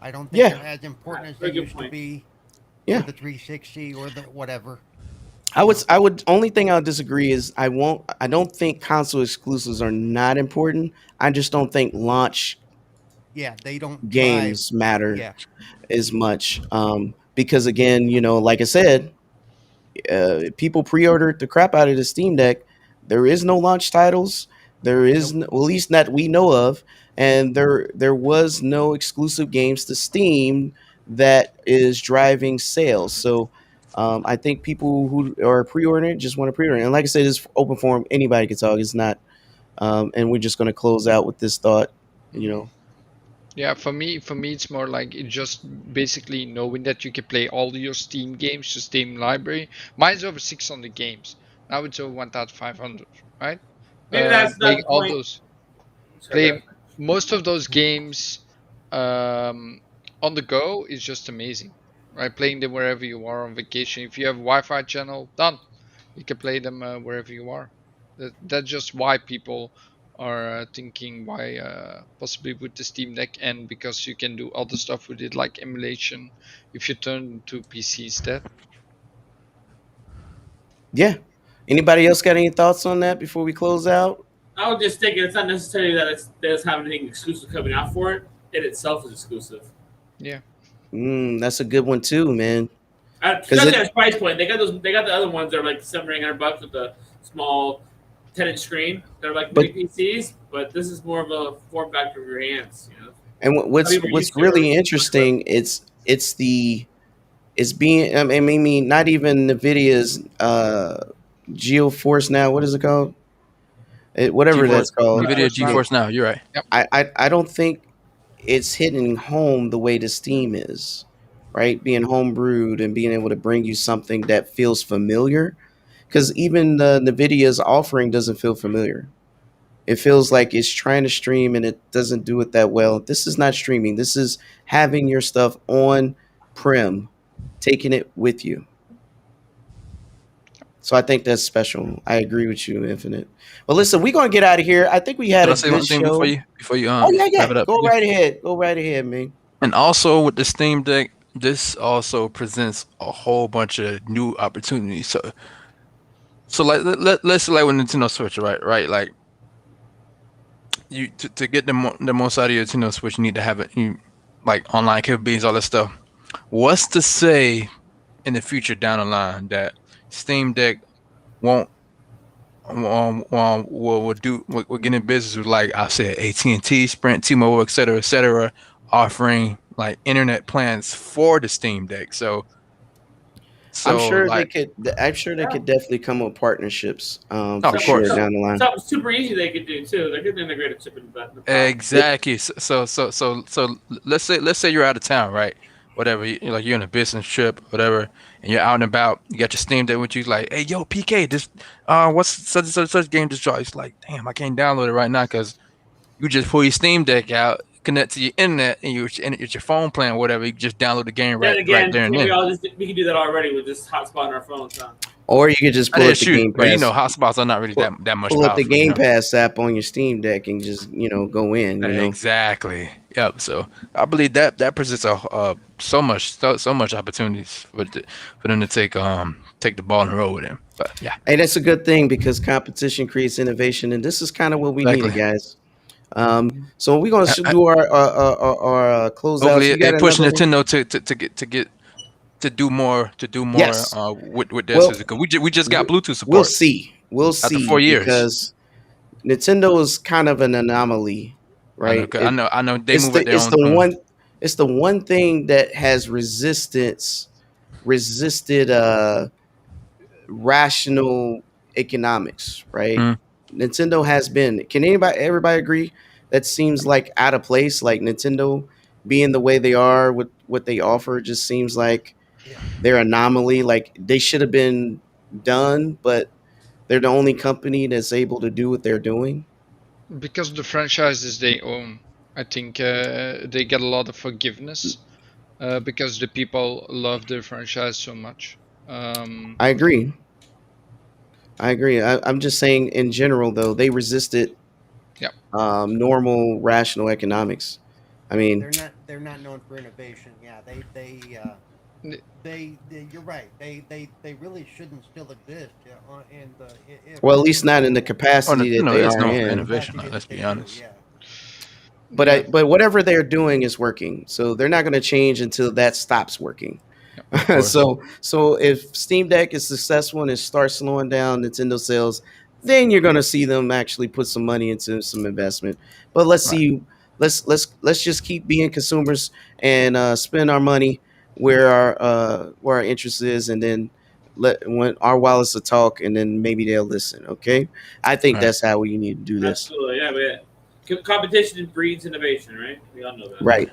I don't think Yeah. they're as important as Very they good used to point. be. Yeah. Or the 360 or the whatever. I would only thing I'll disagree is I don't think console exclusives are not important. I just don't think launch Yeah, they don't games matter drive. Yeah. as much. Because again, like I said, people pre-ordered the crap out of the Steam Deck. There is no launch titles. There is at least not we know of, and there was no exclusive games to Steam that is driving sales. So I think people who are pre-ordering it just want to pre-order it. And like I said, it's open forum. Anybody can talk. It's not. And we're just going to close out with this thought. Yeah, for me, it's more like it just basically knowing that you can play all your Steam games, your Steam library. Mine's over 600 games. Now it's over 1,500, right? Maybe that's not playing the all point. those, Sorry, playing most of those games on the go is just amazing, right? Playing them wherever you are on vacation. If you have a Wi-Fi channel, done. You can play them wherever you are. That's just why people are thinking why possibly with the Steam Deck, and because you can do other stuff with it like emulation if you turn to PC instead. Yeah. Anybody else got any thoughts on that before we close out? I would just think it's not necessarily that it doesn't have anything exclusive coming out for it. It itself is exclusive. That's a good one too, man. Especially at its price point. They got the other ones that are like $700 with the small 10-inch screen. They're like mini PCs, but this is more of a form factor of your hands. And what's People used to really it. interesting, it's being I mean not even NVIDIA's GeForce Now, what is it called? Whatever that's called. NVIDIA GeForce Now. You're right. I don't think it's hitting home the way the Steam is, right? Being homebrewed and being able to bring you something that feels familiar, because even the NVIDIA's offering doesn't feel familiar. It feels like it's trying to stream and it doesn't do it that well. This is not streaming. This is having your stuff on prem, taking it with you. So I think that's special. I agree with you, Infinite. Well, listen, we're gonna get out of here. I think we had Can I a say one good thing show. before you Oh yeah. wrap it up? Go right ahead. Go right ahead, man. And also with the Steam Deck, this also presents a whole bunch of new opportunities. So like let's say like with Nintendo Switch, right? Like you to get the most out of your Nintendo Switch, you need to have it, like online capabilities, all that stuff. What's to say in the future down the line that Steam Deck won't will get in business with, like I said, AT&T, Sprint, T-Mobile, et cetera, offering like internet plans for the Steam Deck. I'm sure like, they could. I'm sure they could dedefinitely come with partnerships for of sure course. down the line. Something super easy they could do too. They could integrate a chip in the Exactly. So let's say you're out of town, right? Whatever, like you're on a business trip, whatever, and you're out and about. You got your Steam Deck with you. Like, hey, yo, PK, this what's such game just dropped? It's like, damn, I can't download it right now because you just pull your Steam Deck out, connect to your internet, and it's your phone plan, whatever. You just download the game right there and then. We can do that already with just hotspot on our phones. Huh? Or you could just pull up the Game Pass. But hotspots are not really that much. Pull up the Game Pass app on your Steam Deck and just go in. Exactly. Yep. So I believe that presents so much opportunities for them to take the ball and roll with him. But yeah. Hey, that's a good thing because competition creates innovation, and this is kind of what we needed, guys. So we're gonna do our closeouts. Hopefully, they push Nintendo to do more Yes. with their system, because we just got Bluetooth support. We'll see after 4 years, because Nintendo is kind of an anomaly, right? I know they move at their own. It's the one thing that has resisted rational economics, right? Nintendo has been. Can everybody agree that seems like out of place? Like Nintendo being the way they are with what they offer just seems like they're anomaly. Like they should have been done, but they're the only company that's able to do what they're doing. Because the franchises they own, I think they get a lot of forgiveness because the people love their franchise so much. I agree. I'm just saying in general, though, they resisted normal, rational economics. I mean, they're not known for innovation. Yeah, you're right. They really shouldn't still exist. Well, at least not in the capacity that they are in. Innovation. Let's be honest. Yeah. But whatever they're doing is working, so they're not going to change until that stops working. So if Steam Deck is successful and it starts slowing down Nintendo sales, then you're going to see them actually put some money into some investment. But let's see. Let's just keep being consumers and spend our money where our interest is, and then when our wallets will talk, and then maybe they'll listen. Okay, I think that's how we need to do this. Absolutely, yeah. Competition breeds innovation, right? We all know that. Right.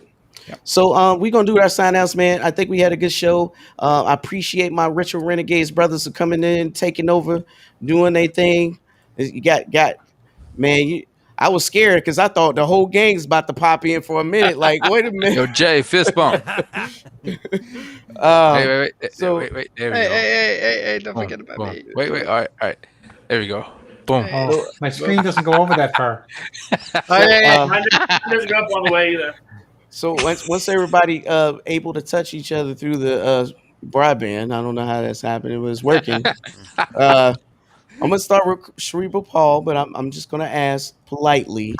Yeah. So we're gonna do our sign outs, man. I think we had a good show. I appreciate my Retro Renegades brothers for coming in, taking over, doing their thing. You got man. I was scared because I thought the whole gang's about to pop in for a minute. Like, wait a minute. Yo, Jay, fist bump. Wait. There we go. Hey, don't forget about me. Wait. All right. There we go. Boom. Oh, my screen doesn't go over that far. Doesn't go up all the way either. So once everybody able to touch each other through the broadband, I don't know how that's happening, but it's working. I'm gonna start with Cerebral Paul, but I'm just gonna ask politely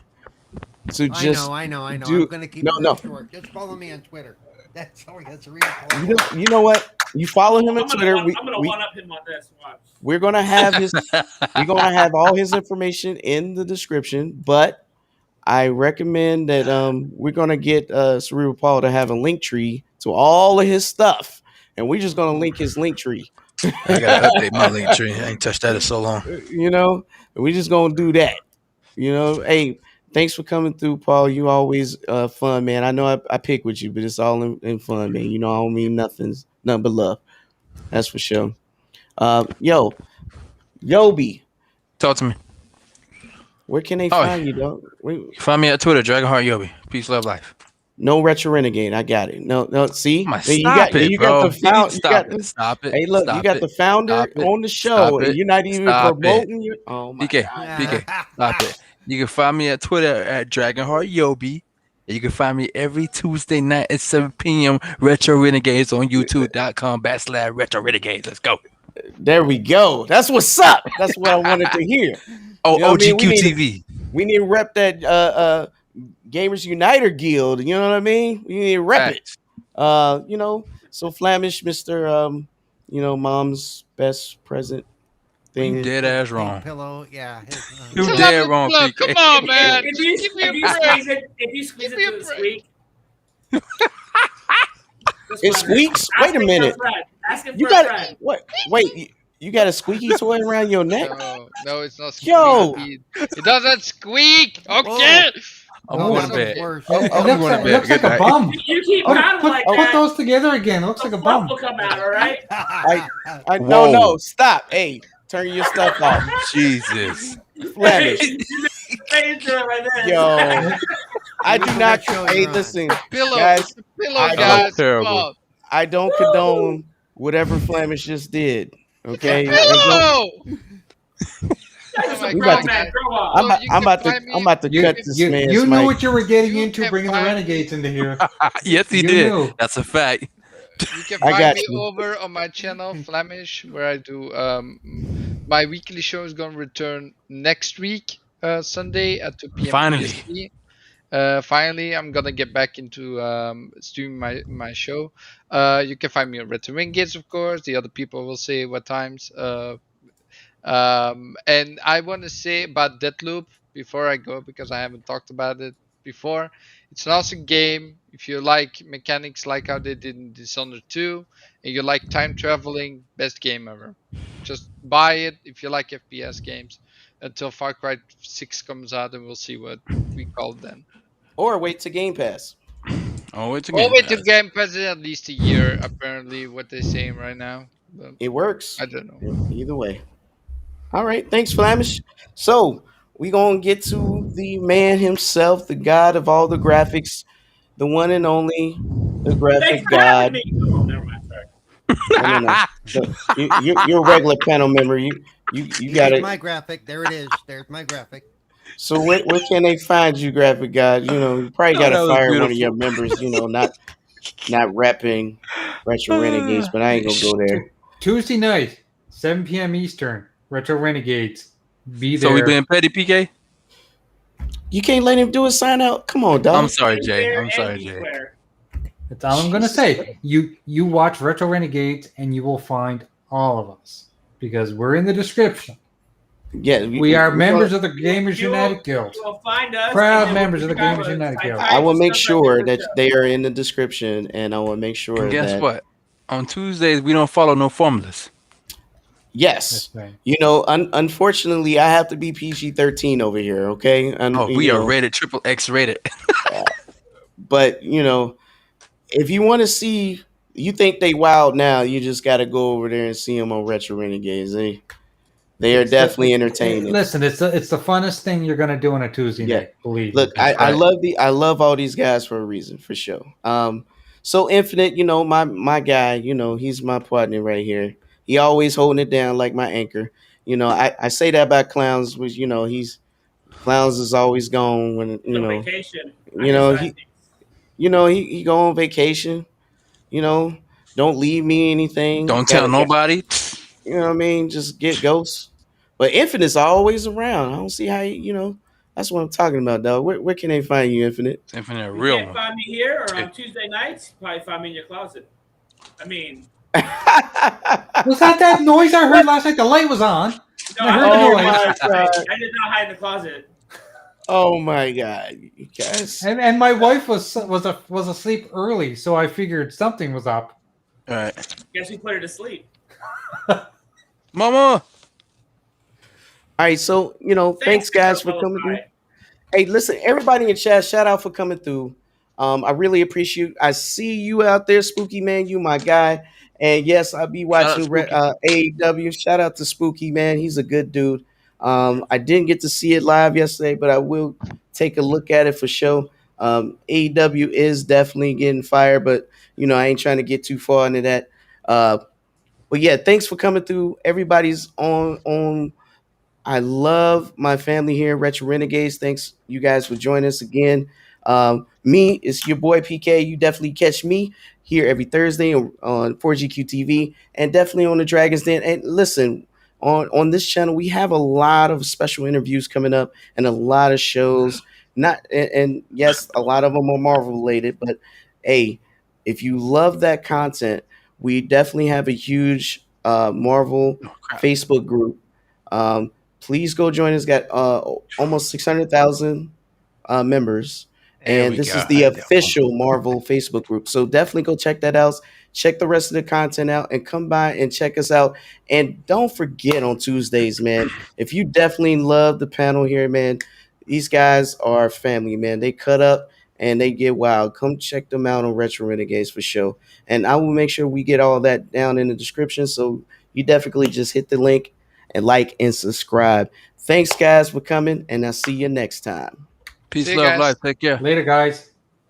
to just. I know. I'm gonna keep it short. Just follow me on Twitter. That's Cerebral Paul. You know what? You follow him on Twitter. I'm gonna one up him on this. Watch. We're gonna have all his information in the description, but I recommend that we're gonna get Cerebral Paul to have a link tree to all of his stuff, and we're just gonna link his link tree. I gotta update my link tree. I ain't touched that in so long. We just gonna do that. Hey, thanks for coming through, Paul. You always fun, man. I know I pick with you, but it's all in fun, man. I don't mean nothing but love. That's for sure. Yobi, talk to me. Where can they find you, dog? Find me at Twitter, Dragonheart Yobi. Peace, love, life. No Retro Renegade. I got it. No. See, Stop it. Stop it. Hey, look, you got the founder on the show, and you're not even promoting your. Oh my PK, God. PK, stop it. You can find me at Twitter at Dragonheart Yobi. And you can find me every Tuesday night at 7 p.m. Retro Renegades on YouTube.com/Retro Renegades. Let's go. There we go. That's what's up. That's what I wanted to hear. OGQ TV. We need to rep that Gamers Uniter Guild. You know what I mean? We need to rep it. So Flamish, Mister, Mom's best present thing. You dead ass wrong. Pillow, yeah. You Shut dead up, wrong, look, PK. come on, man. If Just you, give me if a you break. squeeze it, if you squeeze Give it me a to the break. squeak. It squeaks. Wait a minute. Ask him You for a got friend. what? Wait, you got a squeaky toy around your neck? No, it's not Yo. squeaky. It doesn't squeak. Okay. I'm Oh, going that to bed. was worse. It I'm looks going to like, it bed. looks like Good a night. bum. You keep Put, pounding like put that. those together again. It looks the like a fluff bum. will come out, all right? No, Whoa. stop. Hey, turn your stuff off. Jesus. Flamish. Face to it like that. Yo, I do not. Show Hey, you're on. listen, Pillow. guys. It's a pillow, I guys. Come terrible. on. I don't condone whatever Flamish just did. Okay, Pillow. That's my a We grown about to- man. Grow up. I'm, Well, you I'm can about to. find me- I'm about to You, cut this you, man's you knew mic. what you were getting You into can bringing the find- Renegades into here. Yes, he You did. knew. That's a fact. You can I find got me you. over on my channel, Flamish, where I do my weekly show is gonna return next week, Sunday at 2 p.m. Finally. PST. Finally, I'm gonna get back into streaming my show. You can find me on Retro Renegades, of course. The other people will say what times. And I want to say about Deathloop before I go because I haven't talked about it before. It's an awesome game. If you like mechanics like how they did in Dishonored 2, and you like time traveling, best game ever. Just buy it if you like FPS games until Far Cry 6 comes out, and we'll see what we call it then. Or wait to Game Pass. Oh, it's a Oh, game. wait, to Game Pass is at least a year, apparently, what they're saying right now. But It works. I don't know. Either way. All right. Thanks, Flamish. So we gonna get to the man himself, the god of all the graphics, the one and only, the Thanks graphic for having god. me. Oh, never mind. Sorry. You're a regular panel member. You got Here's it. my graphic. There it is. There's my graphic. So where can they find you, graphic god? You probably Oh, got that to was fire one of beautiful. your members. Not repping Retro Renegades, but I ain't gonna go there. Tuesday night, 7 p.m. Eastern, Retro Renegades. Be there. So we being petty, PK? You can't let him do a sign out. Come on, dog. I'm sorry, Jay. There I'm sorry, and Jay. beware. That's all I'm going to say. You watch Retro Renegades and you will find all of us because we're in the description. Yeah, We are members of the Gamers You will- United Guild. You will find us. Proud and then members we'll of the figure out Gamers what- United Guild. I will make type sure in the that show. they are in the description, and I will make sure And guess that what? On Tuesdays, we don't follow no formulas. yes, That's right. unfortunately, I have to be PG-13 over here. Okay, and Oh, we are rated triple X rated. but if you want to see, you think they wild now, you just got to go over there and see them on Retro Renegades. They are definitely entertaining. Listen, it's the funnest thing you're going to do on a Tuesday Yeah. night. Believe Look, me. I love all these guys for a reason, for sure. So Infinite, my guy, he's my partner right here. He always holding it down like my anchor. I say that about Clowns, which Clowns is always gone when On vacation. he go on vacation. Don't leave me anything. Don't tell nobody. You know what I mean? Just get ghosts. But Infinite's always around. I don't see how that's what I'm talking about, dog. Where can they find you, Infinite? Infinite, You real can't one. find me here or on Tuesday nights. Probably find me in your closet. I mean, Was that noise I heard last night? The light was on. no, I heard Oh the my noise. God. I did not hide in the closet. Oh my God, you guys. And my wife was asleep early, so I figured something was up. All right. Guess we put her to sleep. Mama. All right, so thanks guys for coming through. Hey, listen, everybody in chat, shout out for coming through. I really appreciate. I see you out there, Spooky Man. You my guy. And yes, I'll be watching AEW. Shout out to Spooky Man. He's a good dude. I didn't get to see it live yesterday, but I will take a look at it for sure. AEW is definitely getting fired, but I ain't trying to get too far into that. But yeah, thanks for coming through. Everybody's on. I love my family here, Retro Renegades. Thanks you guys for joining us again. Me, it's your boy PK. You definitely catch me here every Thursday on 4GQ TV and definitely on the Dragon's Den. And listen, on this channel, we have a lot of special interviews coming up and a lot of shows. Not and yes, a lot of them are Marvel related, but hey, if you love that content, we definitely have a huge Marvel Oh, crap. Facebook group. Please go join us. Got almost 600,000 members, There and we this go. is the official Marvel Facebook group. So definitely go check that out. Check the rest of the content out and come by and check us out. And don't forget on Tuesdays, man, if you definitely love the panel here, man, these guys are family, man. They cut up and they get wild. Come check them out on Retro Renegades for sure. And I will make sure we get all that down in the description. So you definitely just hit the link and like and subscribe. Thanks, guys, for coming, and I'll see you next time. Peace, See you love, guys. life. Take care. Later, guys.